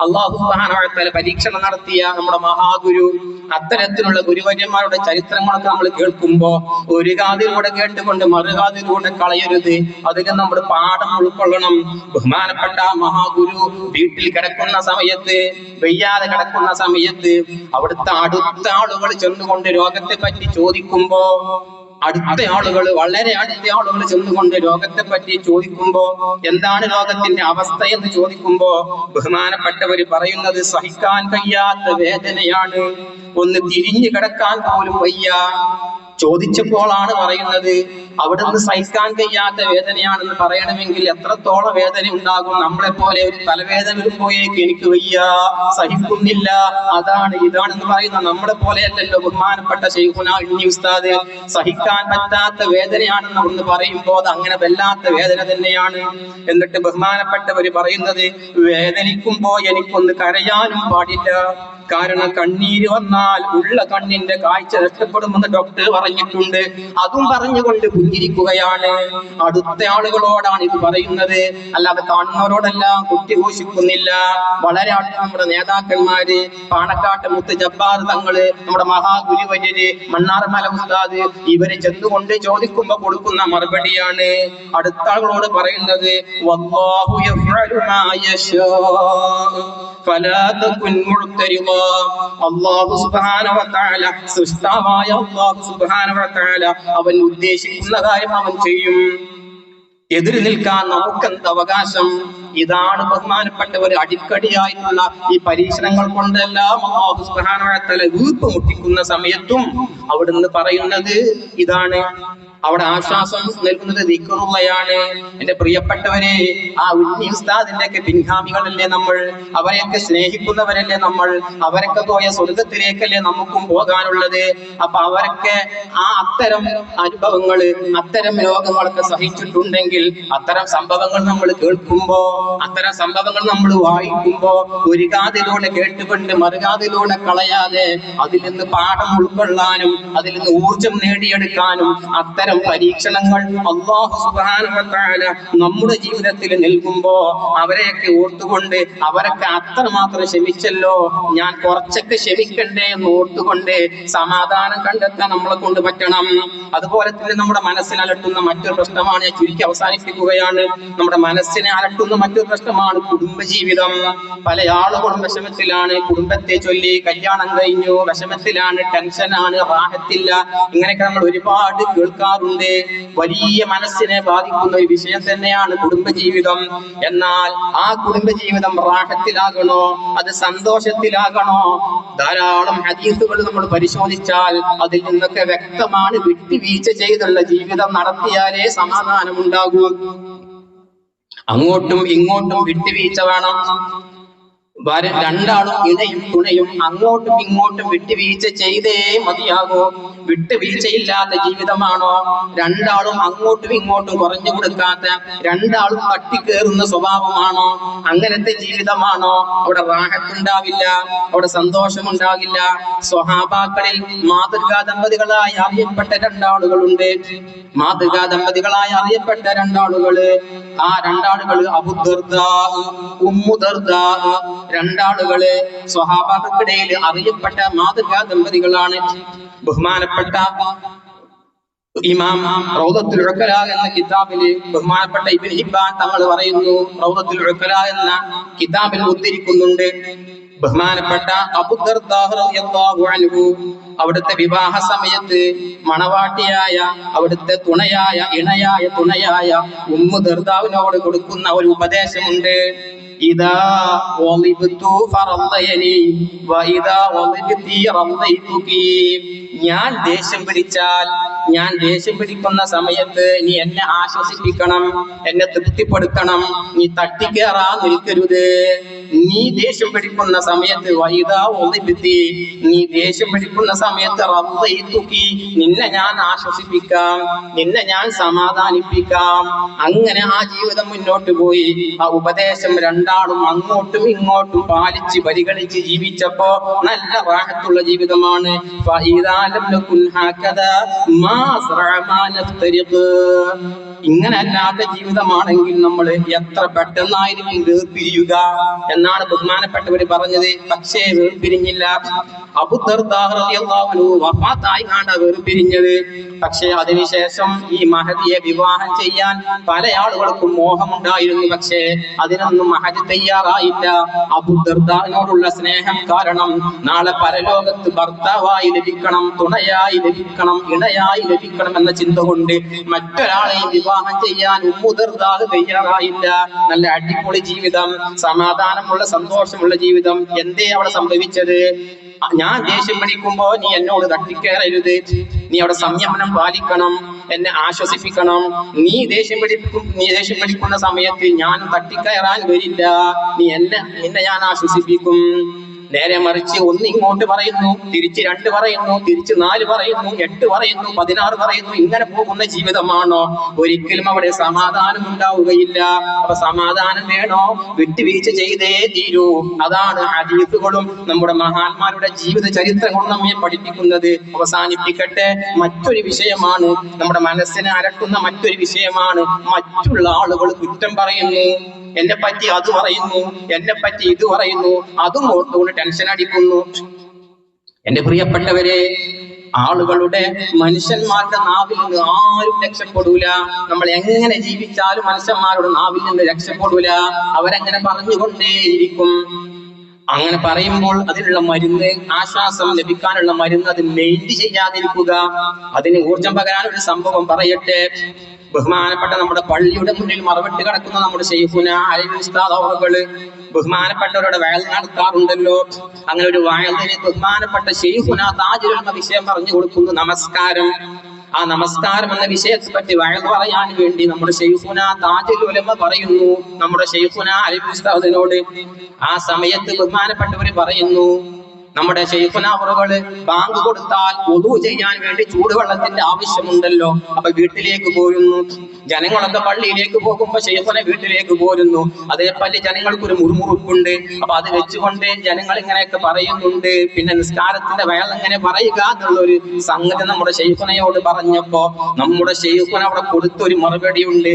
അല്ലാഹു സുബ്ഹാനഹു വ തആല പരീക്ഷണം നടത്തിയ നമ്മുടെ മഹാഗുരു. അത്തരത്തിലുള്ള ഗുരുവര്യന്മാരുടെ ചരിത്രങ്ങളൊക്കെ നമ്മൾ കേൾക്കുമ്പോ ഒരു കാതിലൂടെ കേട്ടുകൊണ്ട് മറുകാതിലൂടെ കളയരുത്. അതിൽ നമ്മൾ പാഠം ഉൾക്കൊള്ളണം. ബഹുമാനപ്പെട്ട മഹാഗുരു വീട്ടിൽ കിടക്കുന്ന സമയത്ത്, വയ്യാതെ കിടക്കുന്ന സമയത്ത് അവിടുത്തെ അടുത്ത ആളുകൾ ചെന്നുകൊണ്ട് രോഗത്തെ പറ്റി ചോദിക്കുമ്പോ, വളരെ അടുത്ത ആളുകൾ ചെന്നുകൊണ്ട് രോഗത്തെ പറ്റി ചോദിക്കുമ്പോ, എന്താണ് രോഗത്തിന്റെ അവസ്ഥ എന്ന് ചോദിക്കുമ്പോ ബഹുമാനപ്പെട്ടവര് പറയുന്നത് സഹിക്കാൻ കഴിയാത്ത വേദനയാണ്, ഒന്ന് തിരിഞ്ഞു കിടക്കാൻ പോലും വയ്യ. ചോദിച്ചപ്പോഴാണ് പറയുന്നത് അവിടുന്ന് സഹിക്കാൻ കഴിയാത്ത വേദനയാണെന്ന് പറയണമെങ്കിൽ എത്രത്തോളം വേദന ഉണ്ടാകും. നമ്മളെ പോലെ ഒരു തലവേദന വരുമ്പോഴേക്ക് എനിക്ക് വയ്യ, സഹിക്കുന്നില്ല, അതാണ് ഇതാണെന്ന് പറയുന്ന നമ്മളെ പോലെയല്ലല്ലോ ബഹുമാനപ്പെട്ട ശൈഖുനാ ഇൽമി ഉസ്താദ്. സഹിക്കാൻ പറ്റാത്ത വേദനയാണെന്ന് അവിടുന്ന് പറയുമ്പോൾ അത് അങ്ങനെ വല്ലാത്ത വേദന തന്നെയാണ്. എന്നിട്ട് ബഹുമാനപ്പെട്ടവര് പറയുന്നത് വേദനിക്കുമ്പോ എനിക്കൊന്ന് കരയാനും പാടില്ല, കാരണം കണ്ണീര് വന്നാൽ ഉള്ള കണ്ണിന്റെ കാഴ്ച നഷ്ടപ്പെടുമെന്ന് ഡോക്ടർ പറഞ്ഞിട്ടുണ്ട്. അതും പറഞ്ഞുകൊണ്ട് പുഞ്ചിരിക്കുകയാണ്. അടുത്ത ആളുകളോടാണ് ഇത് പറയുന്നത്, അല്ലാതെ കാണുന്നവരോടെല്ലാം കുട്ടിഘോഷിക്കുന്നില്ല. വളരെ അടുത്ത് നമ്മുടെ നേതാക്കന്മാര്, പാണക്കാട്ട് മുത്ത് ജബ്ബാർ തങ്ങള്, നമ്മുടെ മഹാഗുരുവര്യര്, മണ്ണാർമല ഉസ്താദ്, ഇവര് ചെന്നുകൊണ്ട് ചോദിക്കുമ്പോ കൊടുക്കുന്ന മറുപടിയാണ് അടുത്ത ആളുകളോട് പറയുന്നത് വല്ലാഹു യഫ്അലു മാ യശാ ഫലാ തകുൻ മുഅ്തരിദ. അല്ലാഹു സുബ്ഹാനഹു വ തആല, സൃഷ്ടാവായ അല്ലാഹു സുബ്ഹാനഹു വ തആല അവൻ ഉദ്ദേശിക്കുന്ന കാര്യം അവൻ ചെയ്യും. എതിര് നിൽക്കാൻ നമുക്കെന്ത് അവകാശം? ഇതാണ് ബഹുമാനപ്പെട്ടവർ അടിക്കടിയായിട്ടുള്ള ഈ പരീക്ഷണങ്ങൾ കൊണ്ടെല്ലാം അല്ലാഹു സുബ്ഹാനഹു വ തആല വീർപ്പ് മുട്ടിക്കുന്ന സമയത്തും അവിടുന്ന് പറയുന്നത് ഇതാണ്. അവിടെ ആശ്വാസം നൽകുന്നത് ദിക്റുള്ളയാണ്. എന്റെ പ്രിയപ്പെട്ടവരെ, ആ ഉന്നി ഉസ്താദിന്റെ ഒക്കെ പിൻഗാമികളല്ലേ നമ്മൾ, അവരെയൊക്കെ സ്നേഹിക്കുന്നവരല്ലേ നമ്മൾ, അവരൊക്കെ പോയ സ്വർഗത്തിലേക്കല്ലേ നമുക്കും പോകാനുള്ളത്. അപ്പൊ അവരൊക്കെ ആ അത്തരം അനുഭവങ്ങള്, അത്തരം രോഗങ്ങളൊക്കെ സഹിച്ചിട്ടുണ്ടെങ്കിൽ അത്തരം സംഭവങ്ങൾ നമ്മൾ കേൾക്കുമ്പോ, അത്തരം സംഭവങ്ങൾ നമ്മൾ വായിക്കുമ്പോ ഒരു കാതിലൂടെ കേട്ടുകൊണ്ട് മറുകാതിലൂടെ കളയാതെ അതിൽ നിന്ന് പാഠം ഉൾക്കൊള്ളാനും അതിൽ നിന്ന് ഊർജം നേടിയെടുക്കാനും അത്തരം പരീക്ഷണങ്ങൾ അല്ലാഹു സുബ്ഹാനഹു വ തആല നമ്മുടെ ജീവിതത്തിൽ നൽകുമ്പോ അവരെയൊക്കെ ഓർത്തുകൊണ്ട് അവരൊക്കെ അത്രമാത്രം ക്ഷമിച്ചല്ലോ, ഞാൻ കുറച്ചൊക്കെ ക്ഷമിക്കണ്ടേ എന്ന് ഓർത്തുകൊണ്ട് സമാധാനം കണ്ടെത്താൻ നമ്മളെ കൊണ്ട് പറ്റണം. അതുപോലെ തന്നെ നമ്മുടെ മനസ്സിനെ അലട്ടുന്ന മറ്റൊരു പ്രശ്നമാണ്, ഞാൻ ചുരുക്കി അവസാനിപ്പിക്കുകയാണ്, നമ്മുടെ മനസ്സിനെ അലട്ടുന്ന മറ്റൊരു പ്രശ്നമാണ് കുടുംബജീവിതം. പല ആളുകളും വിഷമത്തിലാണ്, കുടുംബത്തെ ചൊല്ലി കല്യാണം കഴിഞ്ഞു, വിഷമത്തിലാണ്, ടെൻഷനാണ്, റാഹത്തില്ല, ഇങ്ങനെയൊക്കെ നമ്മൾ ഒരുപാട് കേൾക്കാറുണ്ട്. വലിയ മനസ്സിനെ ബാധിക്കുന്ന ഒരു വിഷയം തന്നെയാണ് കുടുംബജീവിതം. എന്നാൽ ആ കുടുംബജീവിതം റാഹത്തിലാകണോ, അത് സന്തോഷത്തിലാകണോ? ധാരാളം ഹദീസുകൾ നമ്മൾ പരിശോധിച്ചാൽ അതിൽ നിന്നൊക്കെ വ്യക്തമാണ്, വിട്ടുവീഴ്ച ചെയ്തുള്ള ജീവിതം നടത്തിയാലേ സമാധാനമുണ്ടാകൂ. അങ്ങോട്ടും ഇങ്ങോട്ടും വിട്ടുവീഴ്ച വേണം. രണ്ടാളും ഇണയും തുണയും അങ്ങോട്ടും ഇങ്ങോട്ടും വിട്ടുവീഴ്ച ചെയ്തേ മതിയാകൂ. വിട്ടുവീഴ്ചയില്ലാത്ത ജീവിതമാണോ? രണ്ടാളും അങ്ങോട്ടും ഇങ്ങോട്ടും കുറഞ്ഞു കൊടുക്കാത്ത, രണ്ടാളും തട്ടിക്കേറുന്ന സ്വഭാവമാണോ? അങ്ങനത്തെ ജീവിതമാണോ? അവിടെ റാഹത്തുണ്ടാവില്ല, അവിടെ സന്തോഷമുണ്ടാകില്ല. സ്വഹാബാക്കളിൽ മാതൃകാ ദമ്പതികളായി അറിയപ്പെട്ട രണ്ടാളുകളുണ്ട്. മാതൃകാ ദമ്പതികളായി അറിയപ്പെട്ട രണ്ടാളുകള്, ആ രണ്ടാളുകൾ അബൂ ദർദാ, ഉമ്മു ദർദാ, രണ്ടാളുകള് സ്വഹാബാക്കൾക്കിടയിൽ അറിയപ്പെട്ട മാതൃകാ ദമ്പതികളാണ്. ബഹുമാനപ്പെട്ട ഇമാം റൗദത്തുൽ ഉഖല എന്ന കിതാബില് ബഹുമാനപ്പെട്ട ഇബ്നു ഹിബ്ബാൻ തങ്ങൾ പറയുന്നു, റൗദത്തുൽ ഉഖല എന്ന കിതാബിൽ ഉദ്ധരിക്കുന്നുണ്ട്, ബഹുമാനപ്പെട്ട അബൂ ദർദാ റളിയല്ലാഹു അൻഹു അവിടുത്തെ വിവാഹ സമയത്ത് മണവാട്ടിയായ അവിടുത്തെ തുണയായ ഉമ്മു ദർദാവിനോട് കൊടുക്കുന്ന ഒരു ഉപദേശമുണ്ട്. ഇദാ വളിബ്തു ഫറദയനി വഇദാ വളിബ്തി റദൈതുകി. ഞാൻ ദേഷ്യം പിടിക്കുന്ന സമയത്ത് നീ എന്നെ ആശ്വസിപ്പിക്കണം, എന്നെ തൃപ്തിപ്പെടുത്തണം, നീ തട്ടിക്കേറാൻ നിൽക്കരുത്. നീ ദേഷ്യം പിടിക്കുന്ന സമയത്ത് വൈദാ ഒളിബിത്തി, നീ ദേഷ്യം പിടിക്കുന്ന സമയത്ത് റദ്ദൈതുകി, നിന്നെ ഞാൻ ആശ്വസിപ്പിക്കാം, നിന്നെ ഞാൻ സമാധാനിപ്പിക്കാം. അങ്ങനെ ആ ജീവിതം മുന്നോട്ട് പോയി. ആ ഉപദേശം രണ്ടാളും അങ്ങോട്ടും ഇങ്ങോട്ടും പാലിച്ച് പരിഗണിച്ച് ജീവിച്ചപ്പോ നല്ല റാഹത്തുള്ള ജീവിതമാണ്. ഇങ്ങനെ അല്ലാത്ത ജീവിതമാണെങ്കിൽ നമ്മൾ എത്ര പെട്ടെന്നായിരിക്കും വേർപിരിയുക എന്നാണ് ബഹുമാനപ്പെട്ടവര് പറഞ്ഞത്. പക്ഷേ വേർപിരിഞ്ഞില്ല. അബൂ ദർദാ റളിയല്ലാഹു അൻഹു വഫാത്തായി കാണ്ട വേർപിരിഞ്ഞത്. പക്ഷേ അതിനുശേഷം ഈ മഹദിയെ വിവാഹം ചെയ്യാൻ പല ആളുകൾക്കും മോഹമുണ്ടായിരുന്നു. പക്ഷേ അതിനൊന്നും മഹദി തയ്യാറായില്ല. അബൂ ദർദാവിനോടുള്ള സ്നേഹം കാരണം നാളെ പരലോകത്ത് ഭർത്താവായി ലഭിക്കണം, തുണയായി ലഭിക്കണം, ഇണയായി ലഭിക്കണം എന്ന ചിന്ത കൊണ്ട് മറ്റൊരാളെയും വിവാഹം ചെയ്യാൻ ഉമ്മു ദർദാ തയ്യാറായില്ല. നല്ല അടിപൊളി ജീവിതം, സമാധാനമുള്ള സന്തോഷമുള്ള ജീവിതം. എന്തേ അവിടെ സംഭവിച്ചത്? ഞാൻ ദേഷ്യം പിടിക്കുമ്പോ നീ എന്നോട് തട്ടിക്കേറരുത്, നീ അവിടെ സംയമനം പാലിക്കണം, എന്നെ ആശ്വസിപ്പിക്കണം. നീ ദേഷ്യം പിടിക്കുന്ന സമയത്ത് ഞാൻ തട്ടിക്കയറാൻ വരില്ല, നിന്നെ ഞാൻ ആശ്വസിപ്പിക്കും. നേരെ മറിച്ച് ഒന്ന് ഇങ്ങോട്ട് പറയുന്നു, തിരിച്ച് 2 പറയുന്നു, തിരിച്ച് 4 പറയുന്നു, 8 പറയുന്നു, 16 പറയുന്നു. ഇങ്ങനെ പോകുന്ന ജീവിതമാണോ? ഒരിക്കലും അവിടെ സമാധാനം ഉണ്ടാവുകയില്ല. അപ്പൊ സമാധാനം വേണോ? വിട്ടുവീഴ്ച ചെയ്തേ തീരൂ. അതാണ് ഹദീസുകളും നമ്മുടെ മഹാന്മാരുടെ ജീവിത ചരിത്രങ്ങളും നമ്മെ പഠിപ്പിക്കുന്നത്. അവസാനിപ്പിക്കട്ടെ, മറ്റൊരു വിഷയമാണ്, നമ്മുടെ മനസ്സിനെ അലട്ടുന്ന മറ്റൊരു വിഷയമാണ്. മറ്റുള്ള ആളുകൾ കുറ്റം പറയുന്നു, എന്നെ പറ്റി അത് പറയുന്നു, എന്നെ പറ്റി ഇത് പറയുന്നു, അതും ഓർത്തുകൊണ്ട് ടെൻഷൻ അടിക്കുന്നു. എന്റെ പ്രിയപ്പെട്ടവരെ, മനുഷ്യന്മാരുടെ നാവിൽ നിന്ന് ആരും രക്ഷപ്പെടൂല. നമ്മൾ എങ്ങനെ ജീവിച്ചാലും മനുഷ്യന്മാരുടെ നാവിൽ നിന്ന് രക്ഷപ്പെടൂല. അവരങ്ങനെ പറഞ്ഞുകൊണ്ടേയിരിക്കും. അങ്ങനെ പറയുമ്പോൾ അതിനുള്ള മരുന്ന്, ആശ്വാസം ലഭിക്കാനുള്ള മരുന്ന് അത് മെയിൻറ്റ് ചെയ്യാതിരിക്കുക. അതിന് ഊർജം പകരാൻ ഒരു സംഭവം പറയട്ടെ. ബഹുമാനപ്പെട്ട നമ്മുടെ പള്ളിയുടെ മുന്നിൽ മറവിട്ട് കിടക്കുന്ന നമ്മുടെ ശൈഖുന അലവി ഉസ്താദ് അവറുകള് ബഹുമാനപ്പെട്ടവരുടെ വയൽ നടത്താറുണ്ടല്ലോ. അങ്ങനെ ഒരു വയലിന് ബഹുമാനപ്പെട്ട ശൈഖുന താജുൽ എന്ന വിഷയം പറഞ്ഞു കൊടുക്കുന്നു, നമസ്കാരം. ആ നമസ്കാരം എന്ന വിഷയത്തെ പറ്റി വയൽ പറയാൻ വേണ്ടി നമ്മുടെ ശൈഖുന താജുൽ ഉലമ പറയുന്നു നമ്മുടെ ശൈഖുന അലവി ഉസ്താദിനോട്. ആ സമയത്ത് ബഹുമാനപ്പെട്ടവര് പറയുന്നു, നമ്മുടെ ശൈഖുന അവറുകള് ബാങ്ക് കൊടുത്താൽ വുളു ചെയ്യാൻ വേണ്ടി ചൂടുവെള്ളത്തിന്റെ ആവശ്യമുണ്ടല്ലോ. അപ്പൊ വീട്ടിലേക്ക് പോരുന്നു. ജനങ്ങളൊക്കെ പള്ളിയിലേക്ക് പോകുമ്പോ ശൈഖുന വീട്ടിലേക്ക് പോരുന്നു. അതേപോലെ ജനങ്ങൾക്കൊരു മുറുമുറുപ്പുണ്ട്. അപ്പൊ അത് വെച്ചുകൊണ്ട് ജനങ്ങൾ ഇങ്ങനെയൊക്കെ പറയുന്നുണ്ട്. പിന്നെ നിസ്കാരത്തിന്റെ വയൽ എങ്ങനെ പറയുക എന്നുള്ളൊരു സംഗതി നമ്മുടെ ശൈഖുനയോട് പറഞ്ഞപ്പോ നമ്മുടെ ശൈഖുന അവിടെ കൊടുത്തൊരു മറുപടി ഉണ്ട്.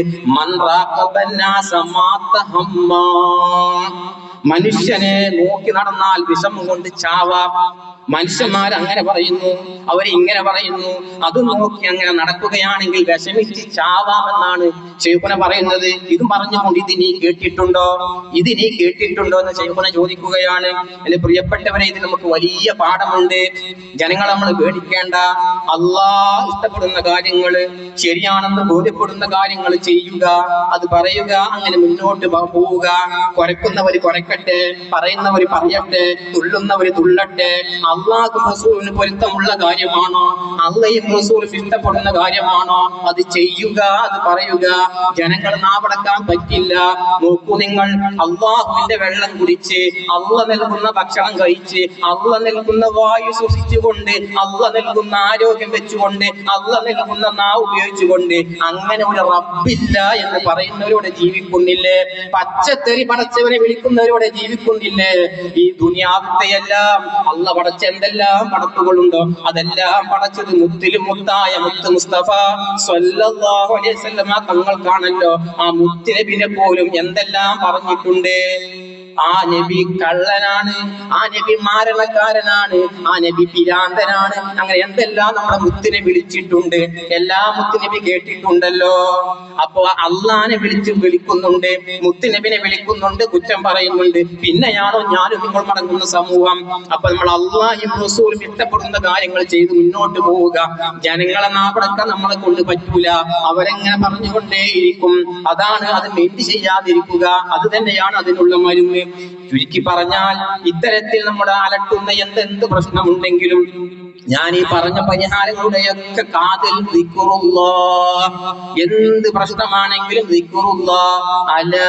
മനുഷ്യനെ നോക്കി നടന്നാൽ വിഷമം കൊണ്ട് ചാവാം. മനുഷ്യന്മാർ അങ്ങനെ പറയുന്നു, അവരിങ്ങനെ പറയുന്നു. അത് നോക്കി അങ്ങനെ നടക്കുകയാണെങ്കിൽ വിഷമിച്ച് ചാവാമെന്നാണ് ശൈഖുന പറയുന്നത്. ഇതും പറഞ്ഞുകൊണ്ട് ഇത് നീ കേട്ടിട്ടുണ്ടോ എന്ന് ശൈഖുന ചോദിക്കുകയാണ്. എന്റെ പ്രിയപ്പെട്ടവരെ, ഇത് നമുക്ക് വലിയ പാഠമുണ്ട്. ജനങ്ങൾ നമ്മൾ പേടിക്കേണ്ട. അല്ലാഹ് ഇഷ്ടപ്പെടുന്ന കാര്യങ്ങള്, ശരിയാണെന്ന് ബോധ്യപ്പെടുന്ന കാര്യങ്ങൾ ചെയ്യുക, അത് പറയുക, അങ്ങനെ മുന്നോട്ട് പോവുക. കുരക്കുന്നവര് കുരക്കട്ടെ, പറയുന്നവര് പറയട്ടെ, തുള്ളുന്നവര് തുള്ളട്ടെ. അള്ളാഹും റസൂലിന് പൊരുത്തമുള്ള കാര്യമാണോ, അള്ളയും റസൂലും ഇഷ്ടപ്പെടുന്ന കാര്യമാണോ, അത് ചെയ്യുക, അത് പറയുക. ജനങ്ങൾ നാവടക്കാൻ പറ്റില്ല. നോക്കൂ നിങ്ങൾ, അള്ളാഹുവിന്റെ വെള്ളം കുടിച്ച്, അള്ള നൽകുന്ന ഭക്ഷണം കഴിച്ച്, അള്ള നൽകുന്ന വായു ശ്വസിച്ചുകൊണ്ട്, അള്ള നൽകുന്ന ആരോഗ്യം വെച്ചുകൊണ്ട്, അള്ള നൽകുന്ന നാവ് ഉപയോഗിച്ചുകൊണ്ട് അങ്ങനെ ഒരു റബ്ബില്ല എന്ന് പറയുന്നവരോട് ജീവിക്കുന്നില്ലേ? പച്ചത്തെറി പടച്ചവനെ വിളിക്കുന്നവരോട് ചിന്തയോടെ ജീവിക്കുന്നില്ലേ? ഈ ദുനിയാവിത്തെ എല്ലാം അള്ള പടച്ച എന്തെല്ലാം പടപ്പുകളുണ്ടോ അതെല്ലാം പടച്ചത് മുത്തിലും മുത്തായ മുത്ത് മുസ്തഫ സ്വല്ലല്ലാഹു അലൈഹി വസല്ലമ തങ്ങൾക്കാണല്ലോ. ആ മുത്ത് നബിനെ പോലും എന്തെല്ലാം പറഞ്ഞിട്ടുണ്ട്. ആ നബി കള്ളനാണ്, ആ നബി മാരണക്കാരനാണ്, ആ നബി പിരാന്തനാണ്, അങ്ങനെ എന്തെല്ലാം നമ്മുടെ മുത്തിനെ വിളിച്ചിട്ടുണ്ട്. എല്ലാ മുത്തുനബി കേട്ടിട്ടുണ്ടല്ലോ. അപ്പൊ അള്ളാനെ വിളിക്കുന്നുണ്ട്, മുത്തുനബിനെ വിളിക്കുന്നുണ്ട്, കുറ്റം പറയുന്നുണ്ട്. പിന്നെയാണോ ഞാനും നിങ്ങൾ മടങ്ങുന്ന സമൂഹം? അപ്പൊ നമ്മൾ അള്ളാഹും റസൂലും ഇഷ്ടപ്പെടുന്ന കാര്യങ്ങൾ ചെയ്ത് മുന്നോട്ട് പോവുക. ജനങ്ങളെ നാവടക്കാൻ നമ്മളെ കൊണ്ട് പറ്റൂല, അവരെങ്ങനെ പറഞ്ഞുകൊണ്ടേയിരിക്കും. അതാണ് അത് മെന്റ് ചെയ്യാതിരിക്കുക, അത് തന്നെയാണ് അതിനുള്ള മരുന്ന്. ചുരുക്കി പറഞ്ഞാൽ ഇത്തരത്തിൽ നമ്മുടെ അലട്ടുന്ന എന്തെന്ത് പ്രശ്നമുണ്ടെങ്കിലും ഞാൻ ഈ പറഞ്ഞ പരിഹാരങ്ങളുടെയൊക്കെ കാതിൽ ദിക്റുല്ലാഹ്, എന്ത് പ്രശ്നമാണെങ്കിലും ദിക്റുല്ലാഹ്, അലാ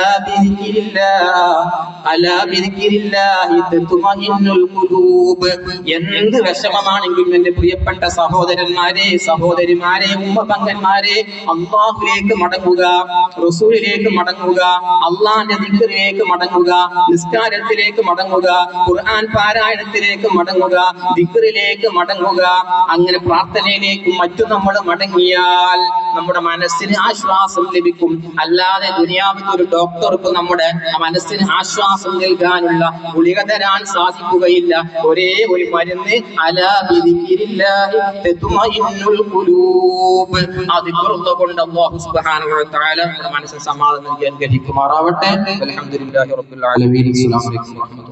ബിദിക്രില്ലാഹി തത്മഇന്നുൽ ഖുലൂബ്. എന്ത് വിഷമമാണെങ്കിലും എന്റെ പ്രിയപ്പെട്ട സഹോദരന്മാരെ, സഹോദരിമാരെ, ഉമ്മപങ്കന്മാരെ, അല്ലാഹുവിലേക്ക് മടങ്ങുക, റസൂലിലേക്ക് മടങ്ങുക, അള്ളാന്റെ ദിക്റിലേക്ക് മടങ്ങുക, നിസ്കാരത്തിലേക്ക് മടങ്ങുക, ഖുർആൻ പാരായണത്തിലേക്ക് മടങ്ങുക, ദിക്റിലേക്ക് മടങ്ങുക. അങ്ങനെ പ്രാർത്ഥനയിലേക്കും മറ്റും നമ്മൾ മടങ്ങിയാൽ നമ്മുടെ മനസ്സിന് ആശ്വാസം ലഭിക്കും. അല്ലാതെ ദുനിയാവിൽ ഒരു ഡോക്ടർക്ക് നമ്മുടെ മനസ്സിന് ആശ്വാസം നൽകാനുള്ള ഗുളിക തരാൻ സാധിക്കുകയില്ല. ഒരേ ഒരു മരുന്ന്, അലാ ബിദിക്രില്ലാഹി തത്മഇന്നുൽ ഖുലൂബ്. അത് കൊണ്ട് അല്ലാഹു സുബ്ഹാനഹു വ തആല നമ്മുടെ മനസ്സിന് സമാധാനം നൽകി അനുഗ്രഹിക്കുമാറാവട്ടെ. അൽഹംദുലില്ലാഹി റബ്ബിൽ ആലമീൻ. അസ്സലാമു അലൈക്കും.